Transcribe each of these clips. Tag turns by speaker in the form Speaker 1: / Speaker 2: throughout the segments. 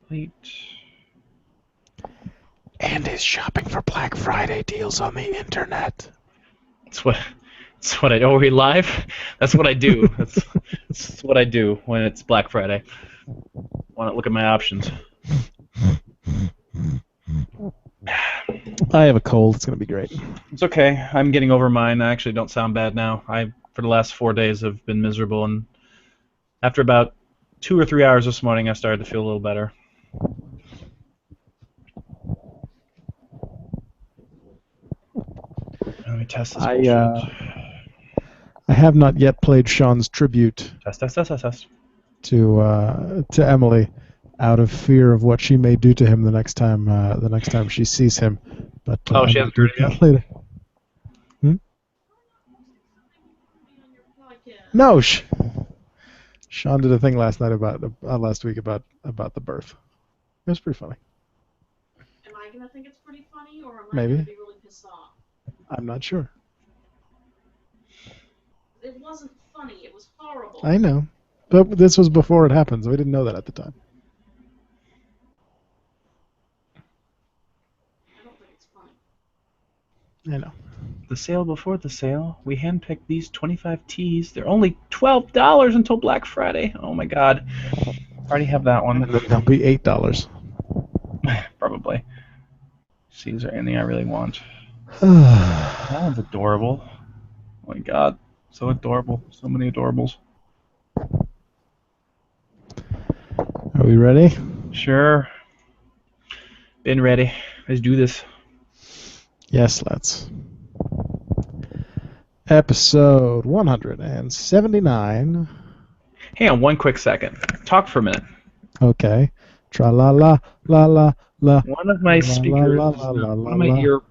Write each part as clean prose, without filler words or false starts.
Speaker 1: Wait.
Speaker 2: And is shopping for Black Friday deals on the internet.
Speaker 1: It's what I do. Are we live? That's what I do. That's what I do when it's Black Friday. Want to look at my options.
Speaker 2: I have a cold. It's going to be great.
Speaker 1: It's okay. I'm getting over mine. I actually don't sound bad now. For the last 4 days, have been miserable, and after about 2 or 3 hours this morning, I started to feel a little better. Let me test this bullshit.
Speaker 2: I have not yet played Sean's tribute
Speaker 1: Test.
Speaker 2: to Emily, out of fear of what she may do to him the next time she sees him. But
Speaker 1: Oh,
Speaker 2: I
Speaker 1: she
Speaker 2: might
Speaker 1: hasn't
Speaker 2: do
Speaker 1: heard it
Speaker 2: that
Speaker 1: yet?
Speaker 2: later. No, Sean did a thing last week about the birth. It was pretty funny.
Speaker 3: Am I gonna think it's pretty funny, or am I
Speaker 2: Maybe.
Speaker 3: gonna be really pissed off?
Speaker 2: I'm not sure.
Speaker 3: It wasn't funny. It was horrible.
Speaker 2: I know, but this was before it happened, so we didn't know that at the time.
Speaker 3: I don't think it's funny.
Speaker 2: I know.
Speaker 1: The sale before the sale, we handpicked these 25 teas. They're only $12 until Black Friday. Oh my god. I already have that one.
Speaker 2: They'll be $8.
Speaker 1: Probably. See, is there anything I really want? That one's adorable. Oh my god. So adorable. So many adorables.
Speaker 2: Are we ready?
Speaker 1: Sure. Been ready. Let's do this.
Speaker 2: Yes, let's. Episode 179.
Speaker 1: Hang on one quick second. Talk for a minute.
Speaker 2: Okay. Tra la la la la la.
Speaker 1: One of my speakers,
Speaker 2: la, la, la,
Speaker 1: one of my
Speaker 2: la.
Speaker 1: ear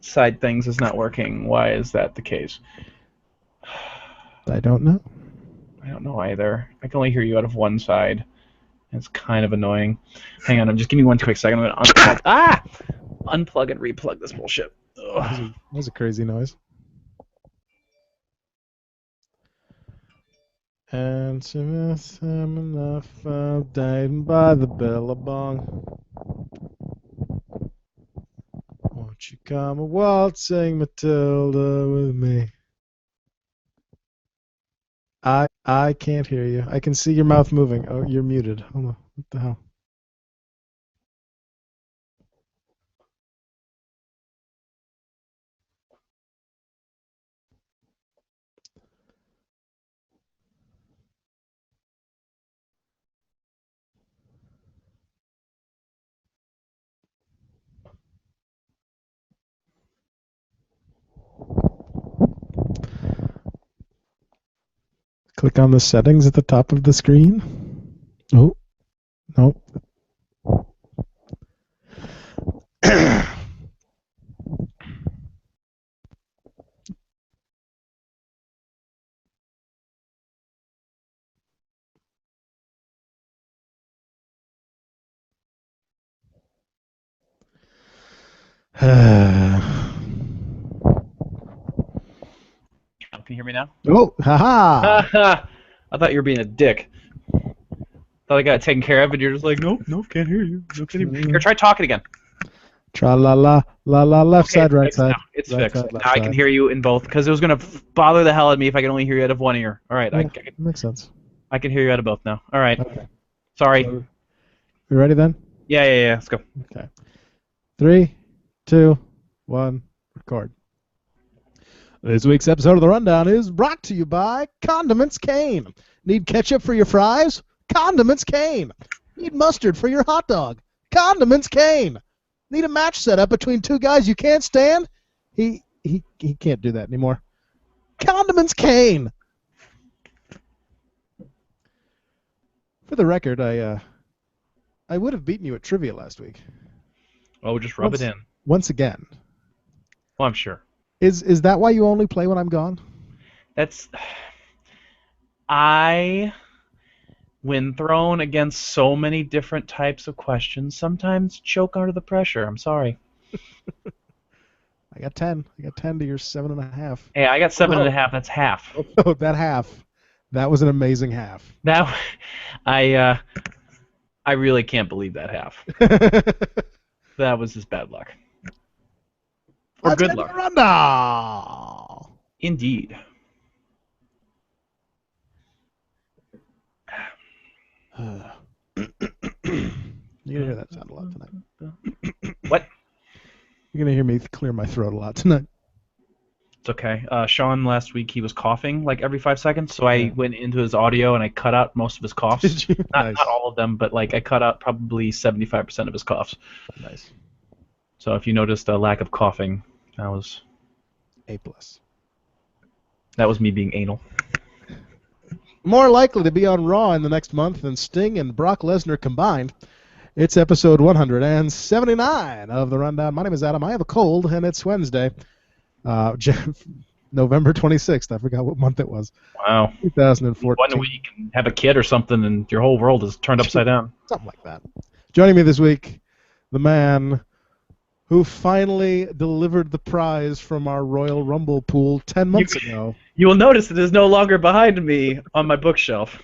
Speaker 1: side things is not working. Why is that the case?
Speaker 2: I don't know.
Speaker 1: I don't know either. I can only hear you out of one side. It's kind of annoying. Hang on, just give me one quick second. I'm going to unplug and replug this bullshit.
Speaker 2: That was a crazy noise. And Smith, I'm enough of dying by the billabong. Won't you come a waltzing Matilda with me? I can't hear you. I can see your mouth moving. Oh, you're muted. Hold on. What the hell? Click on the settings at the top of the screen. Oh, no.
Speaker 1: Can you hear me now?
Speaker 2: Oh, haha!
Speaker 1: I thought you were being a dick. Thought I got it taken care of, and you're just like, nope, can't hear you. Here, try talking again.
Speaker 2: Tra la la la la, left
Speaker 1: Okay,
Speaker 2: side, right
Speaker 1: fixed
Speaker 2: side.
Speaker 1: now. It's
Speaker 2: right
Speaker 1: fixed.
Speaker 2: side, left
Speaker 1: Now I
Speaker 2: side.
Speaker 1: can hear you in both, because it was going to bother the hell out of me if I could only hear you out of one ear. All right,
Speaker 2: Yeah, makes sense.
Speaker 1: I can hear you out of both now. All right.
Speaker 2: Okay.
Speaker 1: Sorry.
Speaker 2: So, we ready then?
Speaker 1: Yeah. Let's go.
Speaker 2: Okay. 3, 2, 1, record. This week's episode of The Rundown is brought to you by Condiments Cane. Need ketchup for your fries? Condiments Cane. Need mustard for your hot dog? Condiments Cane. Need a match set up between two guys you can't stand? He can't do that anymore. Condiments Cane. For the record, I would have beaten you at trivia last week.
Speaker 1: Oh, just rub it in.
Speaker 2: Once again.
Speaker 1: Well, I'm sure.
Speaker 2: Is that why you only play when I'm gone?
Speaker 1: When thrown against so many different types of questions, sometimes choke under the pressure. I'm sorry.
Speaker 2: I got 10. I got 10 to your 7.5.
Speaker 1: Hey, I got 7.5. That's half.
Speaker 2: Oh, that half. That was an amazing half.
Speaker 1: That I I really can't believe that half. That was just bad luck. Or
Speaker 2: Let's
Speaker 1: good
Speaker 2: get to
Speaker 1: luck.
Speaker 2: the rundown.
Speaker 1: Indeed.
Speaker 2: You're gonna hear that sound a lot tonight.
Speaker 1: What?
Speaker 2: You're gonna hear me clear my throat a lot tonight.
Speaker 1: It's okay. Sean last week, he was coughing like every 5 seconds, so
Speaker 2: Yeah.
Speaker 1: I went into his audio and I cut out most of his coughs.
Speaker 2: Did you?
Speaker 1: Not,
Speaker 2: Nice.
Speaker 1: not all of them, but like I cut out probably 75% of his coughs.
Speaker 2: Nice.
Speaker 1: So if you noticed a lack of coughing, that was
Speaker 2: A+.
Speaker 1: me being anal.
Speaker 2: More likely to be on Raw in the next month than Sting and Brock Lesnar combined. It's episode 179 of The Rundown. My name is Adam. I have a cold, and it's Wednesday. November 26th. I forgot what month it was.
Speaker 1: Wow.
Speaker 2: 2014.
Speaker 1: 1 week and have a kid or something, and your whole world is turned upside down.
Speaker 2: Something like that. Joining me this week, the man who finally delivered the prize from our Royal Rumble pool 10 months ago.
Speaker 1: You will notice it is no longer behind me on my bookshelf.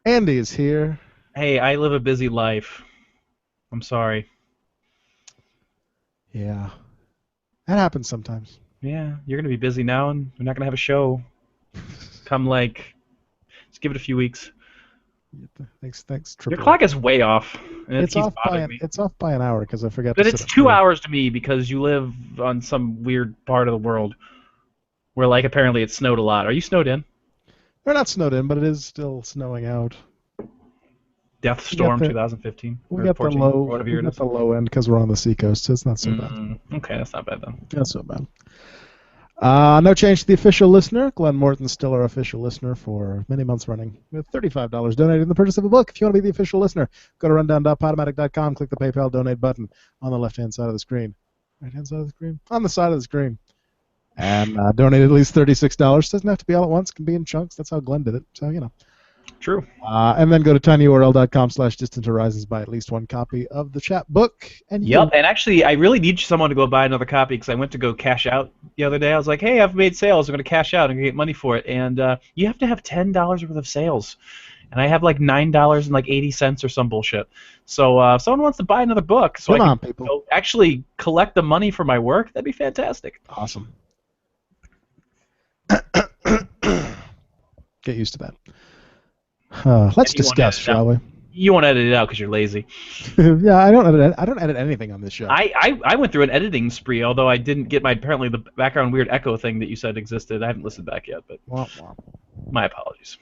Speaker 2: Andy is here.
Speaker 1: Hey, I live a busy life. I'm sorry.
Speaker 2: Yeah. That happens sometimes.
Speaker 1: Yeah, you're going to be busy now, and we're not going to have a show. Come, just give it a few weeks.
Speaker 2: Thanks,
Speaker 1: Your
Speaker 2: Triple.
Speaker 1: clock is way off, and it
Speaker 2: It's
Speaker 1: keeps
Speaker 2: off by
Speaker 1: bothering me.
Speaker 2: it's off by an hour because I forgot
Speaker 1: But
Speaker 2: to
Speaker 1: it's
Speaker 2: set it
Speaker 1: 2
Speaker 2: for-
Speaker 1: hours to me because you live on some weird part of the world where, apparently it snowed a lot. Are you snowed in?
Speaker 2: They're not snowed in, but it is still snowing out.
Speaker 1: Death
Speaker 2: We got
Speaker 1: Storm
Speaker 2: the-
Speaker 1: 2015?
Speaker 2: We
Speaker 1: or
Speaker 2: got the
Speaker 1: 14,
Speaker 2: low.
Speaker 1: or whatever
Speaker 2: We
Speaker 1: year it
Speaker 2: got
Speaker 1: is.
Speaker 2: the low end because we're on the seacoast, so it's not so bad.
Speaker 1: Okay, that's not bad then.
Speaker 2: Not so bad. No change to the official listener. Glenn Morton's still our official listener for many months running, with $35 donated in the purchase of a book. If you want to be the official listener, go to rundown.podomatic.com, click the PayPal donate button on the left-hand side of the screen. Right-hand side of the screen? On the side of the screen. And donate at least $36. Doesn't have to be all at once. Can be in chunks. That's how Glenn did it. So, you know.
Speaker 1: True.
Speaker 2: And then go to tinyurl.com/distant horizons, buy at least one copy of the chat book. And you
Speaker 1: Yep, and actually, I really need someone to go buy another copy because I went to go cash out the other day. I was like, hey, I've made sales. I'm going to cash out and get money for it. And you have to have $10 worth of sales. And I have like $9.80 or some bullshit. So if someone wants to buy another book so
Speaker 2: Come
Speaker 1: I
Speaker 2: on,
Speaker 1: can
Speaker 2: people.
Speaker 1: go actually collect the money for my work, that'd be fantastic.
Speaker 2: Awesome. Get used to that. Let's
Speaker 1: And you won't
Speaker 2: discuss,
Speaker 1: edit it
Speaker 2: shall we?
Speaker 1: You won't edit it out because you're lazy.
Speaker 2: Yeah, I don't edit anything on this show.
Speaker 1: I went through an editing spree, although I didn't get apparently the background weird echo thing that you said existed. I haven't listened back yet, but
Speaker 2: Womp womp.
Speaker 1: my apologies.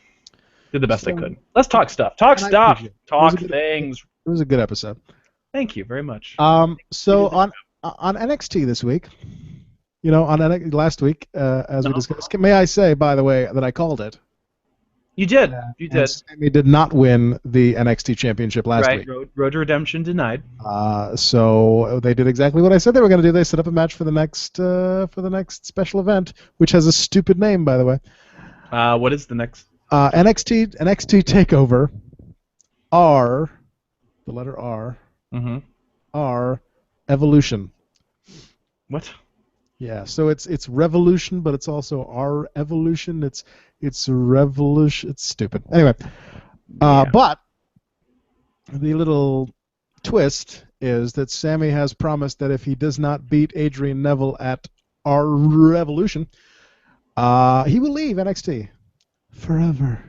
Speaker 1: Did the best I
Speaker 2: So-
Speaker 1: could. Let's talk stuff. Talk
Speaker 2: And I
Speaker 1: stuff.
Speaker 2: appreciate it.
Speaker 1: Talk
Speaker 2: It was a good-
Speaker 1: things.
Speaker 2: It was a good episode.
Speaker 1: Thank you very much.
Speaker 2: So on NXT this week, last week, as we
Speaker 1: No.
Speaker 2: discussed, may I say, by the way, that I called it.
Speaker 1: You did. You
Speaker 2: And
Speaker 1: did.
Speaker 2: Sammy did not win the NXT Championship last
Speaker 1: Right.
Speaker 2: week.
Speaker 1: Road to Redemption denied.
Speaker 2: So they did exactly what I said they were going to do. They set up a match for the next special event, which has a stupid name, by the way.
Speaker 1: What is the next?
Speaker 2: NXT Takeover R, the letter R,
Speaker 1: Mm-hmm.
Speaker 2: R Evolution.
Speaker 1: What?
Speaker 2: Yeah, so it's Revolution, but it's also R Evolution. It's Revolution. It's stupid. Anyway,
Speaker 1: Yeah.
Speaker 2: but the little twist is that Sammy has promised that if he does not beat Adrian Neville at R Revolution, he will leave NXT forever.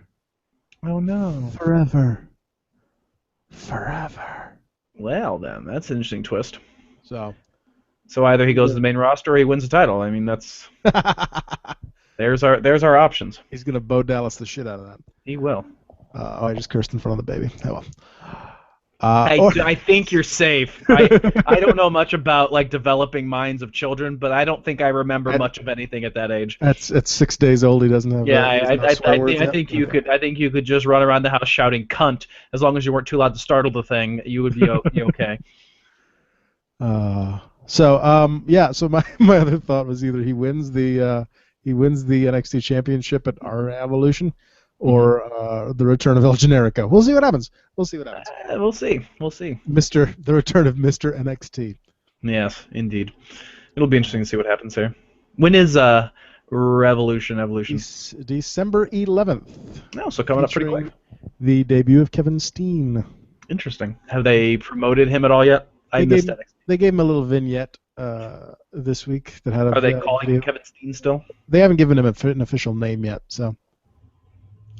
Speaker 1: Oh no.
Speaker 2: Forever.
Speaker 1: Well then, that's an interesting twist.
Speaker 2: So
Speaker 1: So either he goes to the main roster or he wins the title. I mean, that's there's our options.
Speaker 2: he's gonna Bo Dallas the shit out of that.
Speaker 1: He will.
Speaker 2: I just cursed in front of the baby. Oh well.
Speaker 1: I think you're safe. I don't know much about developing minds of children, but I don't think I remember much of anything at that age.
Speaker 2: At 6 days old, he doesn't have.
Speaker 1: Yeah,
Speaker 2: he doesn't have swear words
Speaker 1: I
Speaker 2: yet?
Speaker 1: think you
Speaker 2: Okay.
Speaker 1: could. I think you could just run around the house shouting "cunt" as long as you weren't too loud to startle the thing. You would be okay.
Speaker 2: So my other thought was either he wins the NXT Championship at our Evolution, or the return of El Generico. We'll see what happens. We'll see.
Speaker 1: We'll see. We'll see.
Speaker 2: The return of Mr. NXT.
Speaker 1: Yes, indeed. It'll be interesting to see what happens here. When is Revolution, Evolution.
Speaker 2: December 11th.
Speaker 1: No, so coming up pretty quick.
Speaker 2: Featuring the debut of Kevin Steen.
Speaker 1: Interesting. Have they promoted him at all yet? I missed that.
Speaker 2: They gave him a little vignette this week that had a.
Speaker 1: Are they calling him Kevin Steen still?
Speaker 2: They haven't given him an official name yet, so.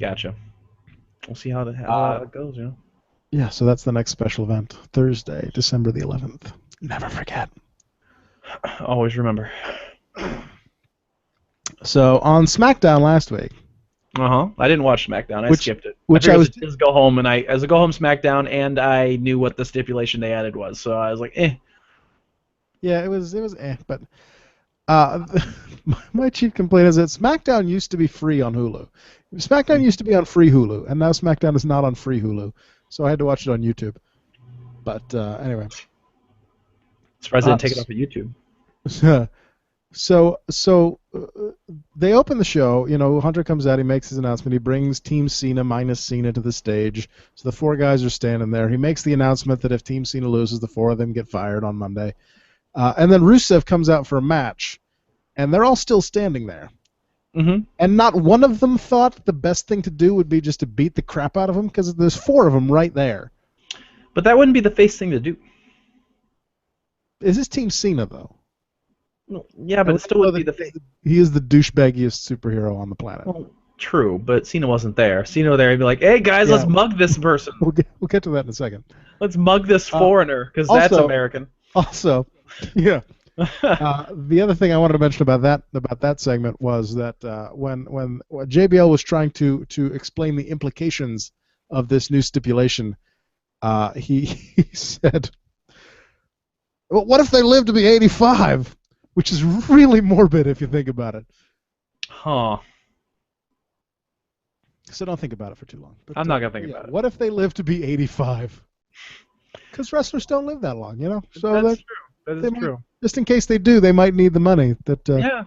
Speaker 1: Gotcha. We'll see how it goes, you know.
Speaker 2: Yeah, so that's the next special event, Thursday, December the 11th. Never forget.
Speaker 1: Always remember.
Speaker 2: So on SmackDown last week.
Speaker 1: I didn't watch SmackDown. I skipped it.
Speaker 2: Which I was
Speaker 1: just go home and as a go home SmackDown, and I knew what the stipulation they added was, so I was like, eh.
Speaker 2: Yeah, it was but my chief complaint is that SmackDown used to be free on Hulu. SmackDown used to be on free Hulu, and now SmackDown is not on free Hulu, so I had to watch it on YouTube. But anyway.
Speaker 1: Surprised they didn't take it off of YouTube.
Speaker 2: So they open the show. You know, Hunter comes out. He makes his announcement. He brings Team Cena minus Cena to the stage. So the four guys are standing there. He makes the announcement that if Team Cena loses, the four of them get fired on Monday. And then Rusev comes out for a match, and they're all still standing there.
Speaker 1: Mm-hmm.
Speaker 2: And not one of them thought the best thing to do would be just to beat the crap out of him, because there's four of them right there.
Speaker 1: But that wouldn't be the face thing to do.
Speaker 2: Is this Team Cena, though?
Speaker 1: Yeah, but it still would be the face.
Speaker 2: He is the douchebaggiest superhero on the planet.
Speaker 1: Well, true, but Cena wasn't there. Cena there, he'd be like, hey, guys, let's mug this person.
Speaker 2: We'll get to that in a second.
Speaker 1: Let's mug this foreigner, because that's American.
Speaker 2: Also, yeah. The other thing I wanted to mention about that segment was that when JBL was trying to explain the implications of this new stipulation, he said, well, what if they live to be 85? Which is really morbid if you think about it.
Speaker 1: Huh.
Speaker 2: So don't think about it for too long. But,
Speaker 1: I'm not going to think about it.
Speaker 2: What if they live to be 85? Because wrestlers don't live that long, you know? So
Speaker 1: that's true. That is true.
Speaker 2: Just in case they do, they might need the money.
Speaker 1: Yeah.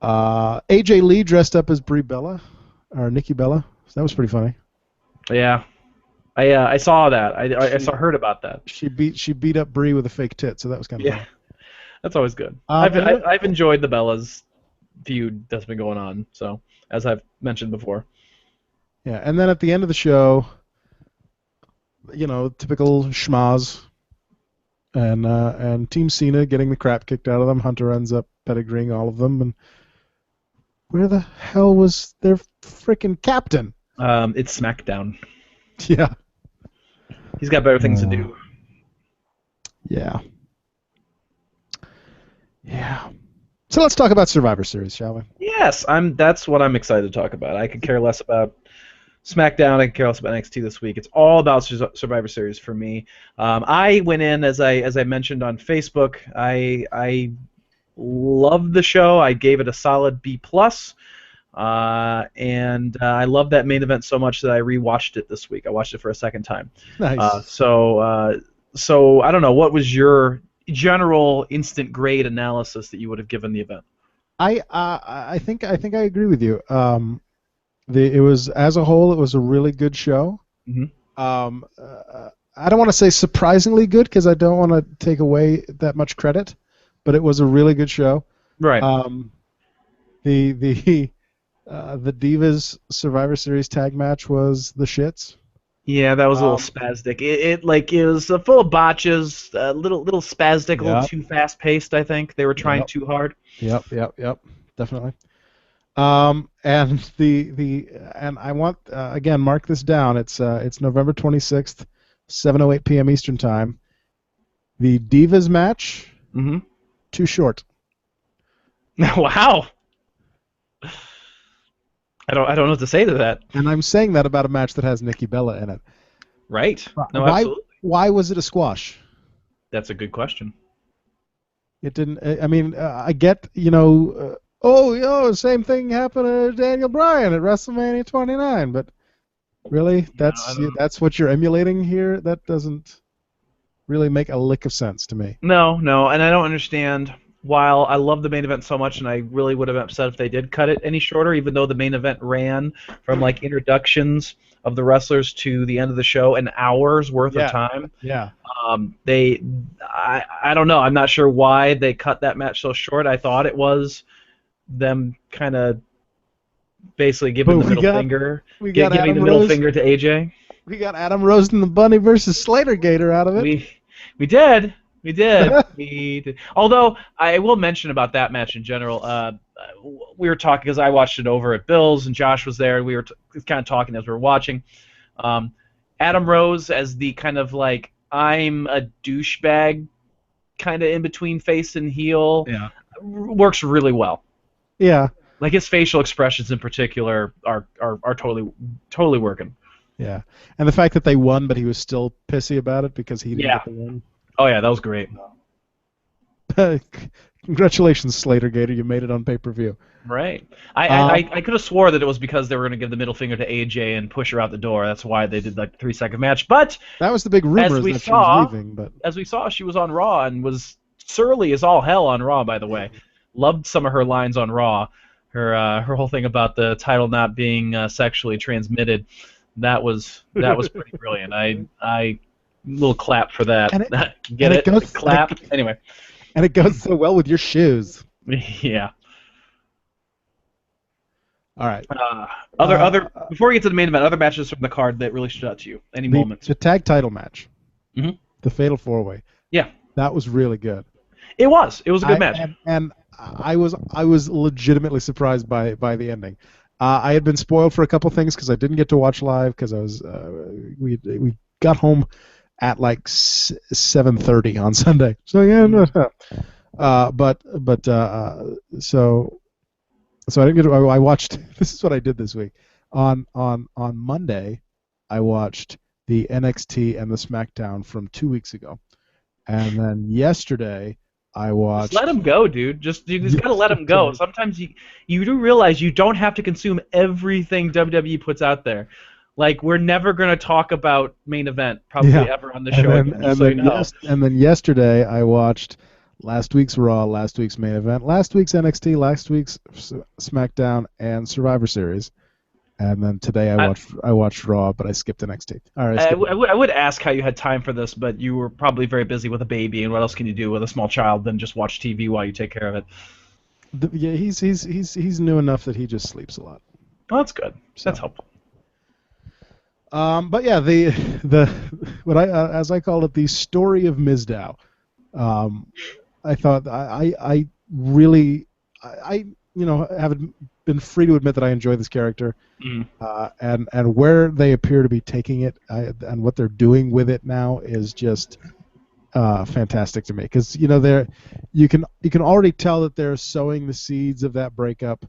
Speaker 2: AJ Lee dressed up as Brie Bella, or Nikki Bella. So that was pretty funny.
Speaker 1: Yeah. I saw that. I heard about that.
Speaker 2: She beat up Brie with a fake tit, so that was kind of fun.
Speaker 1: That's always good. I've enjoyed the Bellas feud that's been going on. So as I've mentioned before.
Speaker 2: Yeah, and then at the end of the show, you know, typical schmaz, and Team Cena getting the crap kicked out of them. Hunter ends up pedigreeing all of them, and where the hell was their freaking captain?
Speaker 1: It's SmackDown.
Speaker 2: Yeah.
Speaker 1: He's got better things to do.
Speaker 2: Yeah. Yeah. So let's talk about Survivor Series, shall we?
Speaker 1: Yes, that's what I'm excited to talk about. I could care less about SmackDown. I could care less about NXT this week. It's all about Survivor Series for me. I went in, as I mentioned on Facebook, I loved the show. I gave it a solid B+. And I love that main event so much that I rewatched it this week. I watched it for a second time.
Speaker 2: Nice.
Speaker 1: So I don't know. What was your general instant grade analysis that you would have given the event?
Speaker 2: I think I agree with you. It was, as a whole, it was a really good show.
Speaker 1: Mm-hmm.
Speaker 2: I don't want to say surprisingly good because I don't want to take away that much credit, but it was a really good show.
Speaker 1: Right.
Speaker 2: The Divas Survivor Series tag match was the shits.
Speaker 1: Yeah, that was a little spastic. It was full of botches, a little spastic, a little too fast paced. I think they were trying too hard.
Speaker 2: Yep, definitely. And I want again, mark this down. It's November 26th, 7:08 p.m. Eastern Time. The Divas match, too short.
Speaker 1: Wow. I don't know what to say to that.
Speaker 2: And I'm saying that about a match that has Nikki Bella in it.
Speaker 1: Right. No, absolutely.
Speaker 2: Why was it a squash?
Speaker 1: That's a good question.
Speaker 2: It didn't. I mean, I get, same thing happened to Daniel Bryan at WrestleMania 29, but really, that's what you're emulating here? That doesn't really make a lick of sense to me.
Speaker 1: No, and I don't understand. While I love the main event so much, and I really would have been upset if they did cut it any shorter, even though the main event ran from like introductions of the wrestlers to the end of the show an hour's worth of time.
Speaker 2: Yeah.
Speaker 1: I don't know. I'm not sure why they cut that match so short. I thought it was them kind of basically giving
Speaker 2: But
Speaker 1: the middle finger,
Speaker 2: we got
Speaker 1: giving
Speaker 2: Adam
Speaker 1: the middle
Speaker 2: Rose.
Speaker 1: finger to AJ.
Speaker 2: We got Adam Rose and the Bunny versus Slater Gator out of it.
Speaker 1: We did. We did. Although I will mention about that match in general. We were talking because I watched it over at Bill's and Josh was there. And we were kind of talking as we were watching. Adam Rose as the kind of like I'm a douchebag kind of in between face and heel works really well.
Speaker 2: Yeah.
Speaker 1: Like his facial expressions in particular are totally working.
Speaker 2: Yeah. And the fact that they won, but he was still pissy about it because he didn't get the win.
Speaker 1: Oh yeah, that was great.
Speaker 2: Congratulations, Slater Gator. You made it on pay-per-view.
Speaker 1: Right. I could have swore that it was because they were going to give the middle finger to AJ and push her out the door. That's why they did like the 3-second match. But
Speaker 2: that was the big rumor that she was leaving. But
Speaker 1: as we saw, she was on Raw and was surly as all hell on Raw. By the way, loved some of her lines on Raw. Her whole thing about the title not being sexually transmitted. That was pretty brilliant. I little clap for that. Get it? Clap. Anyway.
Speaker 2: And it goes so well with your shoes.
Speaker 1: Yeah.
Speaker 2: All right.
Speaker 1: Other before we get to the main event, other matches from the card that really stood out to you. Any moments?
Speaker 2: The tag title match.
Speaker 1: Mm-hmm.
Speaker 2: The Fatal 4-Way.
Speaker 1: Yeah.
Speaker 2: That was really good.
Speaker 1: It was. It was a good match.
Speaker 2: And I was legitimately surprised by the ending. I had been spoiled for a couple things because I didn't get to watch live because I was we got home at like 7:30 on Sunday. So yeah, so I didn't get to, I watched. This is what I did this week. On Monday, I watched the NXT and the SmackDown from 2 weeks ago, and then yesterday I watched.
Speaker 1: Just let him go, dude. You just gotta let him go. Sometimes you do realize you don't have to consume everything WWE puts out there. Like, we're never going to talk about main event probably ever on the show again.
Speaker 2: And then yesterday I watched last week's Raw, last week's main event, last week's NXT, last week's SmackDown, and Survivor Series. And then today I watched Raw, but I skipped NXT. All right.
Speaker 1: I would ask how you had time for this, but you were probably very busy with a baby, and what else can you do with a small child than just watch TV while you take care of it?
Speaker 2: Yeah, he's new enough that he just sleeps a lot.
Speaker 1: Well, that's good. That's helpful.
Speaker 2: But yeah, the what I as I call it, the story of Mizdow. I thought I really haven't been free to admit that I enjoy this character, and where they appear to be taking it and what they're doing with it now is just fantastic to me. Because you can already tell that they're sowing the seeds of that breakup.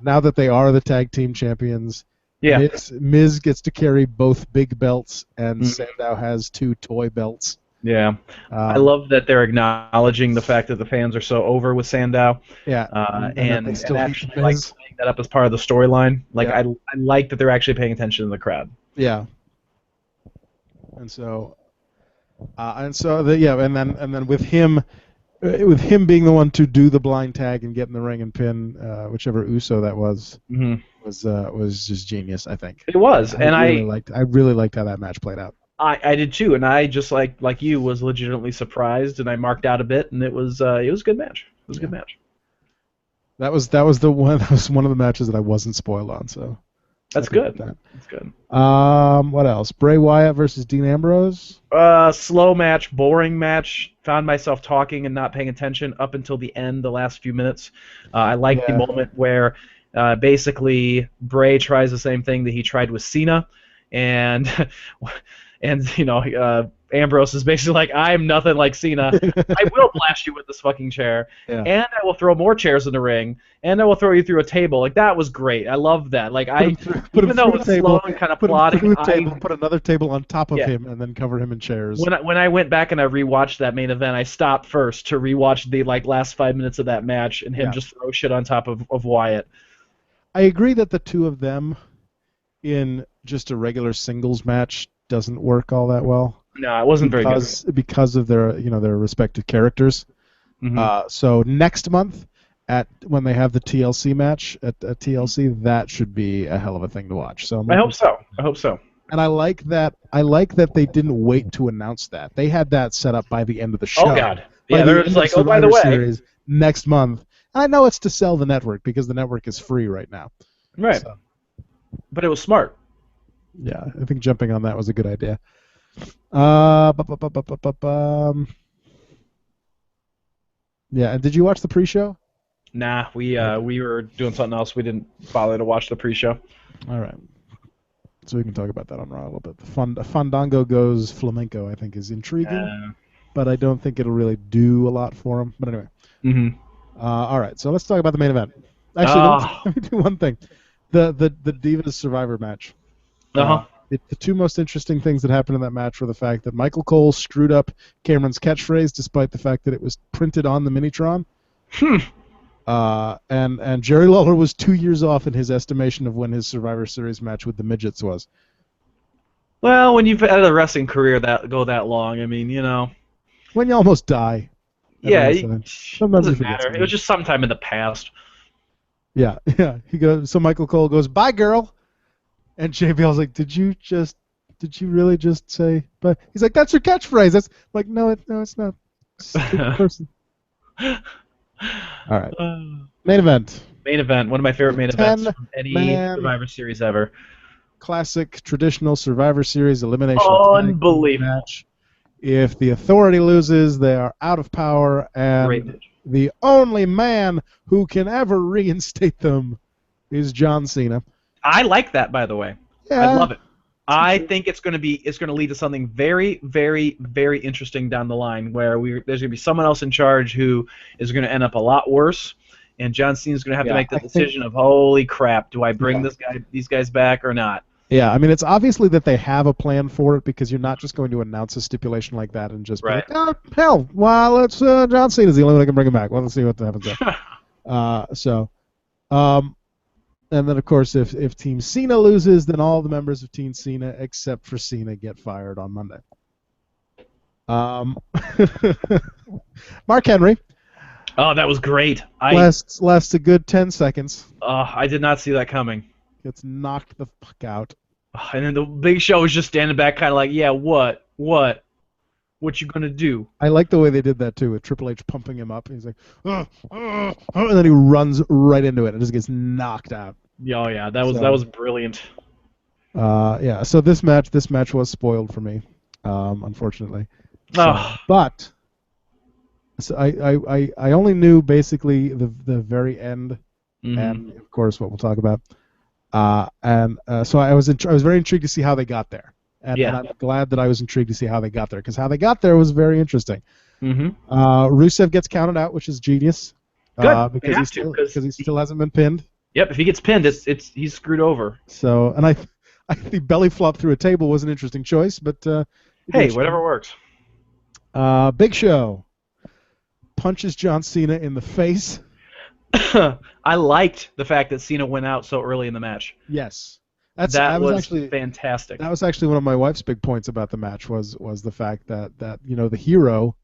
Speaker 2: Now that they are the tag team champions.
Speaker 1: Yeah.
Speaker 2: Miz gets to carry both big belts, and Sandow has 2 toy belts.
Speaker 1: Yeah. I love that they're acknowledging the fact that the fans are so over with Sandow.
Speaker 2: Yeah.
Speaker 1: And actually like playing that up as part of the storyline. Like, I like that they're actually paying attention to the crowd.
Speaker 2: Yeah. And then with him being the one to do the blind tag and get in the ring and pin whichever Uso that was. Was just genius, I think.
Speaker 1: It was, I
Speaker 2: really liked how that match played out.
Speaker 1: I did too, and I just like you was legitimately surprised, and I marked out a bit, and it was a good match. It was a good match. That was one of the matches that I wasn't spoiled on, so that's good. That's good.
Speaker 2: What else? Bray Wyatt versus Dean Ambrose.
Speaker 1: Slow match, boring match. Found myself talking and not paying attention up until the end, the last few minutes. I liked the moment where. Basically, Bray tries the same thing that he tried with Cena, and Ambrose is basically like, I'm nothing like Cena. I will blast you with this fucking chair, and I will throw more chairs in the ring, and I will throw you through a table. Like, that was great. I love that. Like, even though it was slow and kind of plotting,
Speaker 2: put another table on top of him, and then cover him in chairs.
Speaker 1: When I went back and I rewatched that main event, I stopped first to rewatch the last 5 minutes of that match, and him just throw shit on top of Wyatt.
Speaker 2: I agree that the two of them in just a regular singles match doesn't work all that well.
Speaker 1: No, it wasn't very good.
Speaker 2: Because of their respective characters. So next month, when they have the TLC match at TLC, that should be a hell of a thing to watch. So
Speaker 1: I hope so.
Speaker 2: And I like that. I like that they didn't wait to announce that. They had that set up by the end of the show.
Speaker 1: Oh God.
Speaker 2: By
Speaker 1: Yeah,
Speaker 2: the
Speaker 1: they're
Speaker 2: end
Speaker 1: just
Speaker 2: of
Speaker 1: like, oh, by the
Speaker 2: Survivor
Speaker 1: way.
Speaker 2: Series next month. And I know it's to sell the network because the network is free right now.
Speaker 1: Right.
Speaker 2: So,
Speaker 1: But it was smart.
Speaker 2: yeah, I think jumping on that was a good idea. Yeah, and did you watch the pre-show?
Speaker 1: Nah, we were doing something else. We didn't bother to watch the pre-show.
Speaker 2: All right. So we can talk about that on Raw a little bit. The Fandango goes flamenco, I think, is intriguing, but I don't think it'll really do a lot for him. But anyway. All right, so let's talk about the main event. Actually, let me do one thing. The Divas Survivor match. The two most interesting things that happened in that match were the fact that Michael Cole screwed up Cameron's catchphrase, despite the fact that it was printed on the Minitron. And Jerry Lawler was 2 years off in his estimation of when his Survivor Series match with the midgets was.
Speaker 1: Well, when you've had a wrestling career that long, I mean, you know.
Speaker 2: When you almost die.
Speaker 1: Yeah, it doesn't
Speaker 2: matter.
Speaker 1: It was just sometime in the past.
Speaker 2: Yeah. So Michael Cole goes, "Bye, girl," and JBL's like, "Did you really just say bye?" He's like, "That's your catchphrase." That's like, no, it's not. It's a person. All right. Main event.
Speaker 1: Main event. One of my favorite main events from any
Speaker 2: 10-man
Speaker 1: Survivor Series ever.
Speaker 2: Classic traditional Survivor Series elimination
Speaker 1: Unbelievable
Speaker 2: match. If the Authority loses, they are out of power, and the only man who can ever reinstate them is John Cena.
Speaker 1: I like that, by the way.
Speaker 2: Yeah.
Speaker 1: I love it. I think it's going to lead to something very, very, very interesting down the line, where there's going to be someone else in charge who is going to end up a lot worse, and John Cena's going to have to make the decision of, holy crap, do I bring these guys back or not?
Speaker 2: Yeah, I mean, it's obviously that they have a plan for it, because you're not just going to announce a stipulation like that and just be like, oh, hell, well, it's John Cena's the only one that can bring him back. Well, let's see what happens there. And then, of course, if Team Cena loses, then all the members of Team Cena, except for Cena, get fired on Monday. Mark Henry.
Speaker 1: Oh, that was great.
Speaker 2: Lasts a good 10 seconds.
Speaker 1: I did not see that coming.
Speaker 2: Gets knocked the fuck out.
Speaker 1: And then the Big Show was just standing back, kind of like, yeah, what you gonna do?
Speaker 2: I like the way they did that too, with Triple H pumping him up. He's like, and then he runs right into it and just gets knocked out.
Speaker 1: Oh yeah, that was brilliant.
Speaker 2: Yeah. So this match was spoiled for me, unfortunately. But so I only knew basically the very end, and of course what we'll talk about. So I was very intrigued to see how they got there, and I'm glad that I was intrigued to see how they got there, because how they got there was very interesting. Rusev gets counted out, which is genius.
Speaker 1: Good.
Speaker 2: Because he still hasn't been pinned.
Speaker 1: Yep. If he gets pinned, he's screwed over.
Speaker 2: So, and I think the belly flop through a table was an interesting choice, but
Speaker 1: hey, whatever works.
Speaker 2: Big Show punches John Cena in the face.
Speaker 1: I liked the fact that Cena went out so early in the match.
Speaker 2: Yes.
Speaker 1: That was actually fantastic.
Speaker 2: That was actually one of my wife's big points about the match was the fact that the hero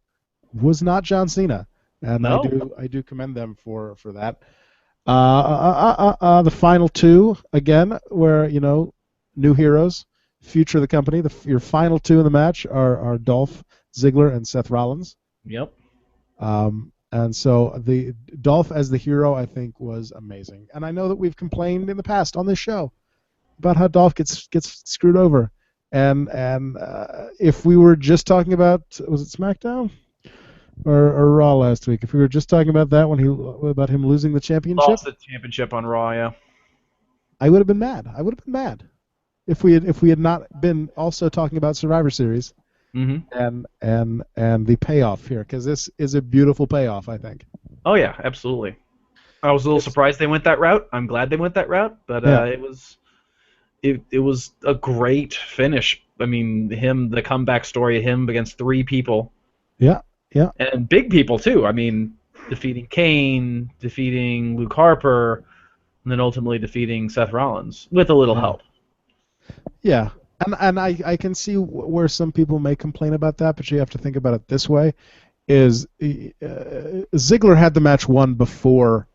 Speaker 2: was not John Cena, and I do commend them for that. The final two again, where new heroes, future of the company. Your final two in the match are Dolph Ziggler and Seth Rollins.
Speaker 1: Yep.
Speaker 2: And so the Dolph as the hero, I think, was amazing. And I know that we've complained in the past on this show about how Dolph gets screwed over. And if we were just talking about, was it SmackDown or Raw last week? If we were just talking about that about him losing the championship,
Speaker 1: lost the championship on Raw, yeah.
Speaker 2: I would have been mad. I would have been mad if we had not been also talking about Survivor Series. And the payoff here, because this is a beautiful payoff, I think.
Speaker 1: Oh yeah, absolutely. I was a little surprised they went that route. I'm glad they went that route, but it was a great finish. I mean, the comeback story, him against three people.
Speaker 2: Yeah.
Speaker 1: And big people too. I mean, defeating Kane, defeating Luke Harper, and then ultimately defeating Seth Rollins with a little help.
Speaker 2: Yeah. And I can see where some people may complain about that, but you have to think about it this way: is Ziggler had the match won before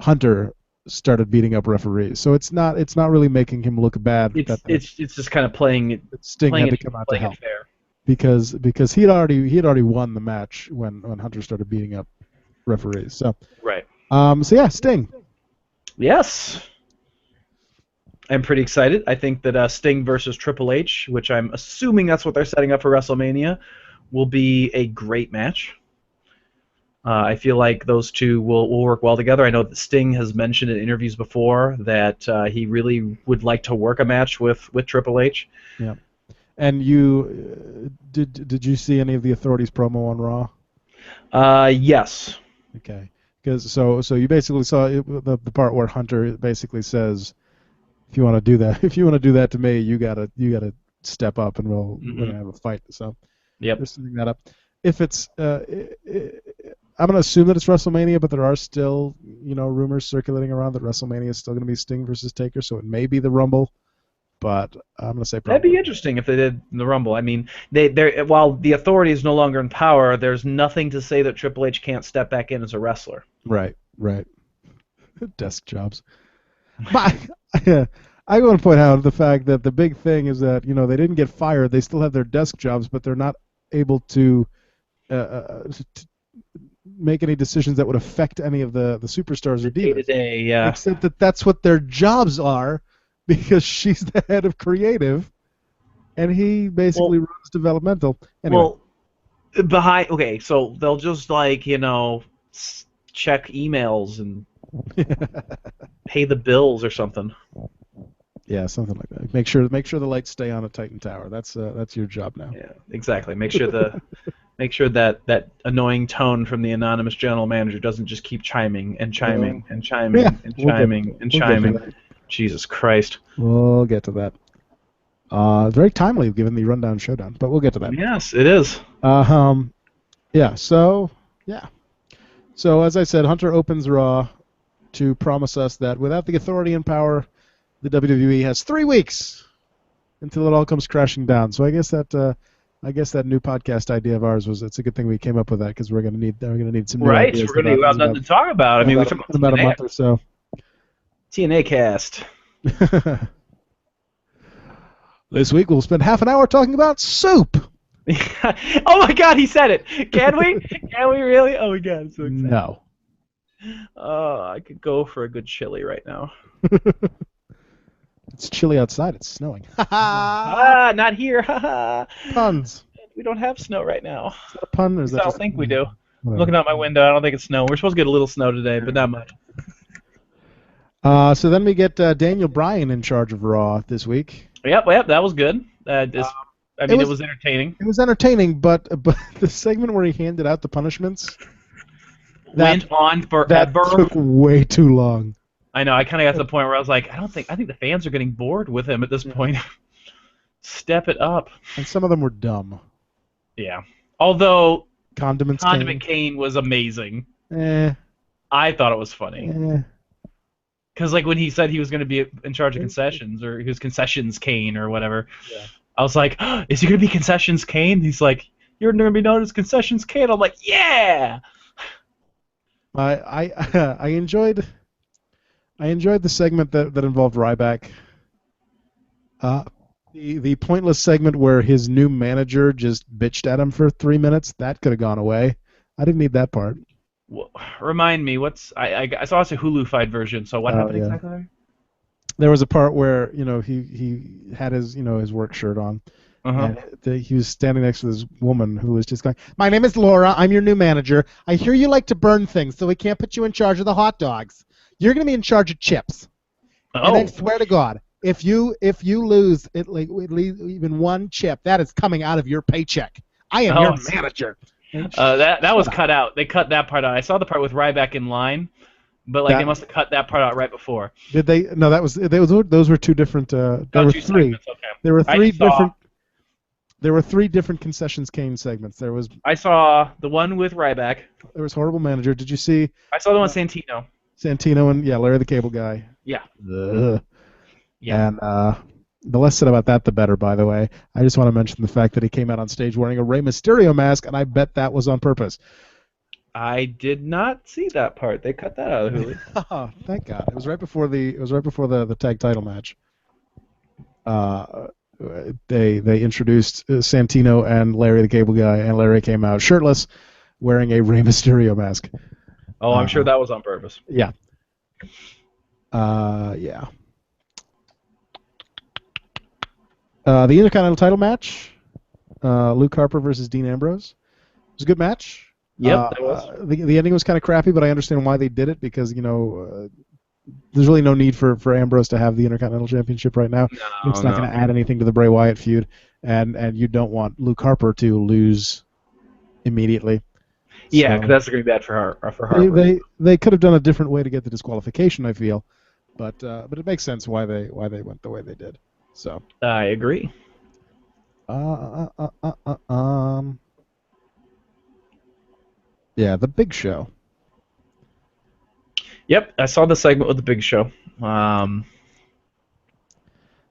Speaker 2: Hunter started beating up referees. So it's not really making him look bad.
Speaker 1: It's just kind of playing it.
Speaker 2: Sting
Speaker 1: Playing
Speaker 2: had to
Speaker 1: it,
Speaker 2: come out to
Speaker 1: playing
Speaker 2: help
Speaker 1: it fair.
Speaker 2: because he'd already won the match when Hunter started beating up referees. So
Speaker 1: Right.
Speaker 2: so yeah, Sting.
Speaker 1: Yes. I'm pretty excited. I think that Sting versus Triple H, which I'm assuming that's what they're setting up for WrestleMania, will be a great match. I feel like those two will work well together. I know that Sting has mentioned in interviews before that he really would like to work a match with Triple H.
Speaker 2: Yeah. And you did you see any of the Authorities promo on Raw?
Speaker 1: Yes.
Speaker 2: Okay. Because so you basically saw the part where Hunter basically says, if you want to do that to me, you gotta step up and we're gonna have a fight. So
Speaker 1: Yep.
Speaker 2: they're setting that up. If it's I'm gonna assume that it's WrestleMania, but there are still rumors circulating around that WrestleMania is still gonna be Sting versus Taker, so it may be the Rumble. But I'm gonna say probably.
Speaker 1: That'd be interesting if they did the Rumble. I mean, while the Authority is no longer in power, there's nothing to say that Triple H can't step back in as a wrestler.
Speaker 2: Right. Desk jobs. But I want to point out the fact that the big thing is that they didn't get fired. They still have their desk jobs, but they're not able to make any decisions that would affect any of the superstars or divas.
Speaker 1: Day-to-day, yeah.
Speaker 2: Except that that's what their jobs are, because she's the head of creative, and he basically runs developmental. Anyway.
Speaker 1: Well, okay, so they'll just check emails and pay the bills or something.
Speaker 2: Yeah, something like that. Make sure the lights stay on at Titan Tower. That's your job now.
Speaker 1: Yeah, exactly. Make sure that annoying tone from the anonymous general manager doesn't just keep chiming and chiming and chiming and chiming and chiming. Jesus Christ.
Speaker 2: We'll get to that. Very timely given the Rundown Showdown, but we'll get to that.
Speaker 1: Yes, it is.
Speaker 2: Yeah. So as I said, Hunter opens Raw to promise us that without the Authority in power, the WWE has 3 weeks until it all comes crashing down. So I guess that new podcast idea of ours it's a good thing we came up with that, because we're gonna need some new
Speaker 1: right.
Speaker 2: ideas.
Speaker 1: We're gonna have nothing to talk about. I mean, we've talked
Speaker 2: about a month or so.
Speaker 1: TNA cast.
Speaker 2: This week we'll spend half an hour talking about soup.
Speaker 1: Oh my God, he said it. Can we? Can we really? Oh my God, I'm so excited.
Speaker 2: No.
Speaker 1: Oh, I could go for a good chili right now.
Speaker 2: It's chilly outside. It's snowing.
Speaker 1: Not here.
Speaker 2: Puns.
Speaker 1: We don't have snow right now.
Speaker 2: Is that a pun? Or is that
Speaker 1: I don't
Speaker 2: just...
Speaker 1: think we do.
Speaker 2: Whatever.
Speaker 1: Looking out my window, I don't think it's snow. We're supposed to get a little snow today, but not much.
Speaker 2: So then we get Daniel Bryan in charge of Raw this week.
Speaker 1: Yep, that was good. It was entertaining.
Speaker 2: It was entertaining, but the segment where he handed out the punishments
Speaker 1: went on forever.
Speaker 2: That took way too long.
Speaker 1: I know. I kind of got to the point where I was like, I think the fans are getting bored with him at this point. Step it up.
Speaker 2: And some of them were dumb.
Speaker 1: Yeah. Although
Speaker 2: Condiment
Speaker 1: Kane was amazing. I thought it was funny. Because when he said he was going to be in charge of concessions, or he was Concessions Kane or whatever, I was like, is he going to be Concessions Kane? He's like, you're going to be known as Concessions Kane. I'm like, yeah.
Speaker 2: I enjoyed the segment that involved Ryback. The pointless segment where his new manager just bitched at him for 3 minutes, that could have gone away. I didn't need that part.
Speaker 1: Well, remind me, I saw it's a Hulu-fied version, so what happened exactly there?
Speaker 2: There was a part where he had his work shirt on, and he was standing next to this woman who was just going, "My name is Laura. I'm your new manager. I hear you like to burn things, so we can't put you in charge of the hot dogs. You're going to be in charge of chips. And I swear to God, if you lose even one chip, that is coming out of your paycheck. I am your manager."
Speaker 1: That was cut out. They cut that part out. I saw the part with Ryback in line, but they must have cut that part out right before.
Speaker 2: Did they? No, those were two different. There were three.
Speaker 1: Okay.
Speaker 2: There were three different. There were 3 different Concessions Kane segments.
Speaker 1: I saw the one with Ryback.
Speaker 2: There was Horrible Manager. Did you see?
Speaker 1: I saw the one with Santino.
Speaker 2: Santino and Larry the Cable Guy.
Speaker 1: Yeah.
Speaker 2: Yeah. And the less said about that, the better, by the way. I just want to mention the fact that he came out on stage wearing a Rey Mysterio mask, and I bet that was on purpose.
Speaker 1: I did not see that part. They cut that out of Hulu.
Speaker 2: Oh, thank God! It was right before the tag title match. They introduced Santino and Larry the Cable Guy, and Larry came out shirtless, wearing a Rey Mysterio mask.
Speaker 1: Oh, I'm sure that was on purpose.
Speaker 2: Yeah. Yeah. The Intercontinental title match, Luke Harper versus Dean Ambrose. It was a good match.
Speaker 1: Yep, that was.
Speaker 2: The ending was kind of crappy, but I understand why they did it because there's really no need for Ambrose to have the Intercontinental Championship right now. It's not going to add anything to the Bray Wyatt feud, and you don't want Luke Harper to lose immediately.
Speaker 1: Yeah, because that's going to be bad for Harper.
Speaker 2: They could have done a different way to get the disqualification, I feel, but it makes sense why they went the way they did. So
Speaker 1: I agree.
Speaker 2: Yeah, the Big Show.
Speaker 1: Yep, I saw the segment with the Big Show.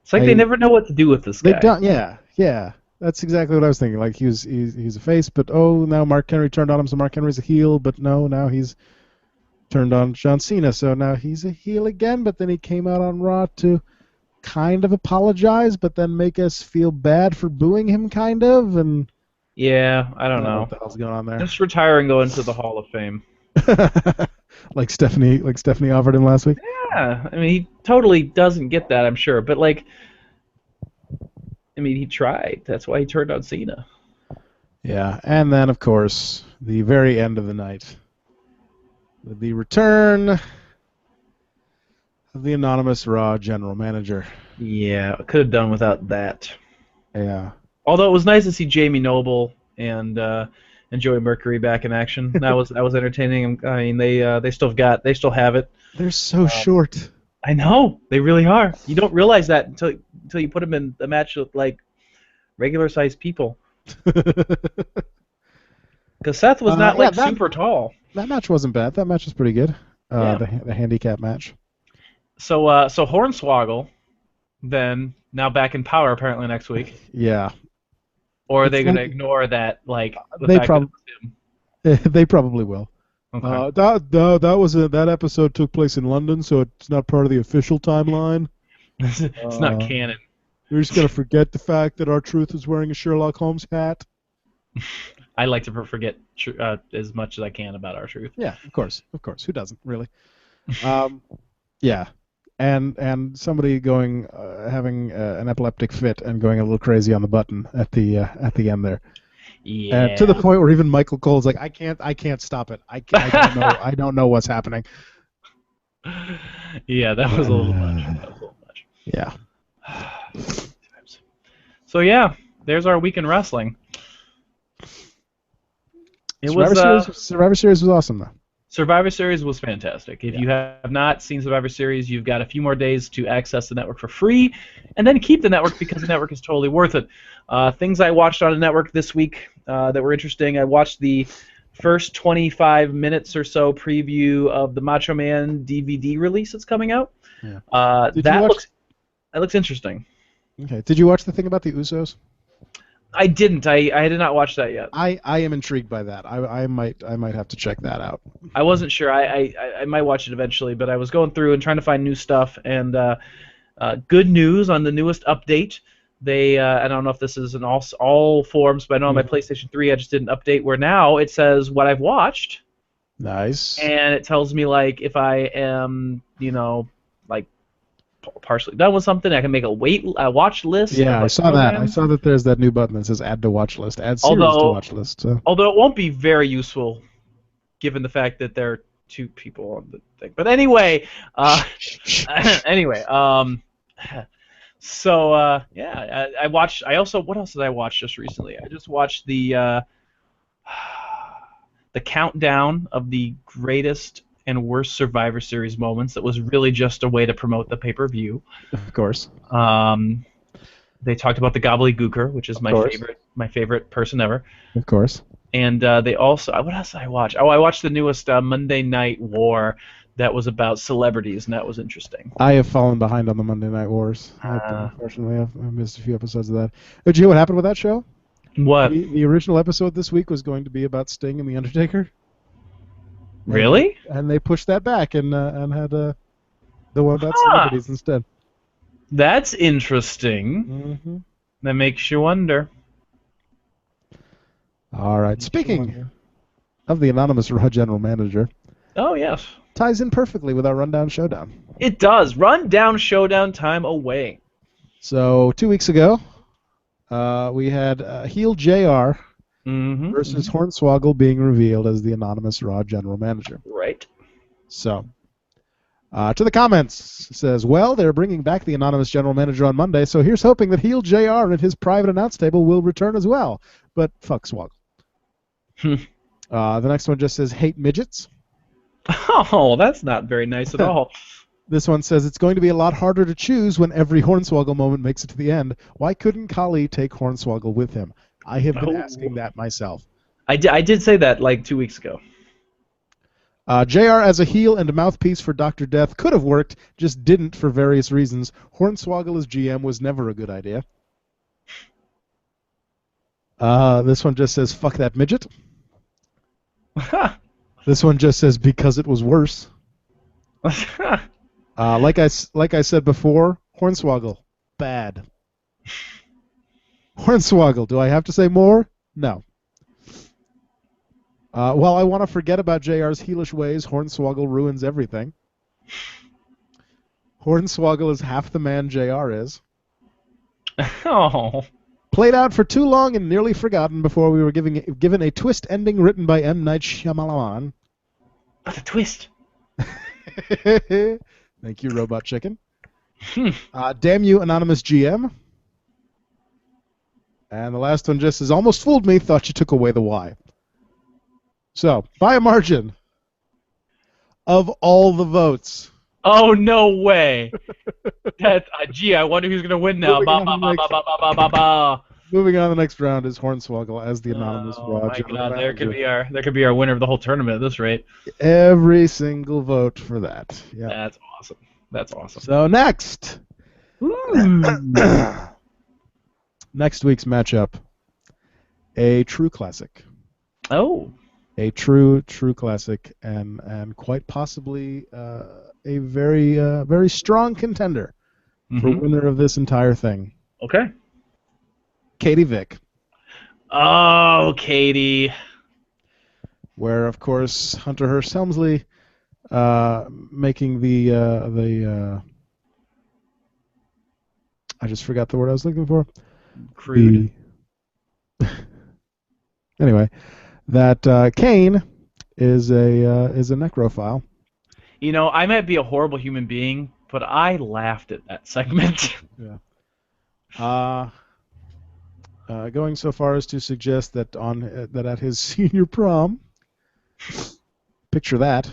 Speaker 1: It's like they never know what to do with this guy.
Speaker 2: They don't. Yeah. That's exactly what I was thinking. Like he's a face, but now Mark Henry turned on him, so Mark Henry's a heel. But no, now he's turned on John Cena, so now he's a heel again. But then he came out on Raw to kind of apologize, but then make us feel bad for booing him, kind of. And
Speaker 1: yeah, I don't know
Speaker 2: what the hell's going on there.
Speaker 1: Just retire and go into the Hall of Fame.
Speaker 2: like Stephanie offered him last week.
Speaker 1: Yeah, I mean he totally doesn't get that, I'm sure, but like. I mean, he tried. That's why he turned on Cena.
Speaker 2: Yeah, and then, of course, the very end of the night, the return of the anonymous Raw general manager.
Speaker 1: Yeah, could have done without that.
Speaker 2: Yeah.
Speaker 1: Although it was nice to see Jamie Noble and Joey Mercury back in action. That was entertaining. I mean, they still have it.
Speaker 2: They're so short.
Speaker 1: I know, they really are. You don't realize that until you put them in a match with like regular-sized people. Because Seth was not super tall.
Speaker 2: That match wasn't bad. That match was pretty good. The handicap match.
Speaker 1: So Hornswoggle, then now back in Power apparently next week.
Speaker 2: Yeah.
Speaker 1: Or are they going to ignore that? Like
Speaker 2: they probably will.
Speaker 1: Okay.
Speaker 2: That episode took place in London, so it's not part of the official timeline.
Speaker 1: It's not canon.
Speaker 2: You're just gonna forget the fact that R-Truth was wearing a Sherlock Holmes hat.
Speaker 1: I like to forget as much as I can about R-Truth.
Speaker 2: Yeah, of course. Who doesn't really? Yeah, and somebody going having an epileptic fit and going a little crazy on the button at the end there.
Speaker 1: Yeah.
Speaker 2: To the point where even Michael Cole's like, I can't stop it. I don't know what's happening.
Speaker 1: Yeah, that was a little much.
Speaker 2: Yeah.
Speaker 1: So yeah, there's our week in wrestling.
Speaker 2: Survivor Series was awesome though.
Speaker 1: Survivor Series was fantastic. If you have not seen Survivor Series, you've got a few more days to access the network for free, and then keep the network because the network is totally worth it. Things I watched on the network this week that were interesting. I watched the first 25 minutes or so preview of the Macho Man DVD release that's coming out.
Speaker 2: Yeah.
Speaker 1: That looks interesting.
Speaker 2: Okay. Did you watch the thing about the Usos?
Speaker 1: I didn't. I did not watch that yet.
Speaker 2: I am intrigued by that. I might have to check that out.
Speaker 1: I wasn't sure. I might watch it eventually, but I was going through and trying to find new stuff. And good news on the newest update. They I don't know if this is in all forms, but I know on my PlayStation 3 I just did an update where now it says what I've watched.
Speaker 2: Nice.
Speaker 1: And it tells me like if I am like partially done with something, I can make a watch list.
Speaker 2: Yeah, I saw that. I saw that there's that new button that says add to watch list, add series to watch list. So.
Speaker 1: Although it won't be very useful, given the fact that there are two people on the thing. But anyway, So yeah, I watched. What else did I watch just recently? I just watched the countdown of the greatest and worst Survivor Series moments. That was really just a way to promote the pay-per-view.
Speaker 2: Of course.
Speaker 1: They talked about the gobbledygooker, which is my favorite person ever.
Speaker 2: Of course.
Speaker 1: And they also, what else did I watch? Oh, I watched the newest Monday Night War. That was about celebrities, and that was interesting.
Speaker 2: I have fallen behind on the Monday Night Wars. Unfortunately, I've missed a few episodes of that. Did you hear what happened with that show?
Speaker 1: What?
Speaker 2: The original episode this week was going to be about Sting and The Undertaker.
Speaker 1: Really?
Speaker 2: And they pushed that back and had the one about
Speaker 1: Huh.
Speaker 2: celebrities instead.
Speaker 1: That's interesting.
Speaker 2: Mm-hmm.
Speaker 1: That makes you wonder.
Speaker 2: All right.
Speaker 1: Makes you
Speaker 2: Speaking
Speaker 1: wonder.
Speaker 2: of the anonymous Raw general manager,
Speaker 1: Oh, yes.
Speaker 2: ties in perfectly with our Rundown Showdown.
Speaker 1: It does. Run down showdown time away.
Speaker 2: So 2 weeks ago, we had heel JR
Speaker 1: Mm-hmm.
Speaker 2: versus Hornswoggle being revealed as the anonymous Raw general manager.
Speaker 1: Right.
Speaker 2: So, to the comments, it says, well, they're bringing back the anonymous general manager on Monday, so here's hoping that heel JR and his private announce table will return as well. But fuck Swoggle. The next one just says, hate midgets.
Speaker 1: Oh, that's not very nice at all.
Speaker 2: This one says, it's going to be a lot harder to choose when every Hornswoggle moment makes it to the end. Why couldn't Kali take Hornswoggle with him? I have been asking that myself.
Speaker 1: I did say that like 2 weeks ago.
Speaker 2: JR as a heel and a mouthpiece for Dr. Death could have worked, just didn't for various reasons. Hornswoggle as GM was never a good idea. This one just says, fuck that midget. This one just says, because it was worse. Like I said before, Hornswoggle, bad. Hornswoggle, do I have to say more? No. While I want to forget about JR's heelish ways, Hornswoggle ruins everything. Hornswoggle is half the man JR is.
Speaker 1: Oh.
Speaker 2: Played out for too long and nearly forgotten before we were given a twist ending written by M. Night Shyamalan.
Speaker 1: What a twist.
Speaker 2: Thank you, Robot Chicken. Damn you, Anonymous GM. And the last one just says, almost fooled me, thought you took away the Y. So, by a margin of all the votes.
Speaker 1: Oh, no way. That's, gee, I wonder who's going to win now. Ba, ba, ba, ba, ba, ba, ba, ba.
Speaker 2: Moving on to the next round is Hornswoggle as the anonymous Raw
Speaker 1: my
Speaker 2: general
Speaker 1: God,
Speaker 2: manager.
Speaker 1: there could be our winner of the whole tournament at this rate.
Speaker 2: Every single vote for that. Yeah.
Speaker 1: That's awesome. That's awesome.
Speaker 2: So next. Next week's matchup. A true classic.
Speaker 1: Oh.
Speaker 2: A true classic, and quite possibly a very strong contender for winner of this entire thing.
Speaker 1: Okay.
Speaker 2: Katie Vick.
Speaker 1: Oh, Katie.
Speaker 2: Where, of course, Hunter Hearst Helmsley making the I just forgot the word I was looking for.
Speaker 1: Crude.
Speaker 2: Anyway, that Kane is a necrophile.
Speaker 1: You know, I might be a horrible human being, but I laughed at that segment.
Speaker 2: Yeah. Going so far as to suggest that that at his senior prom, picture that,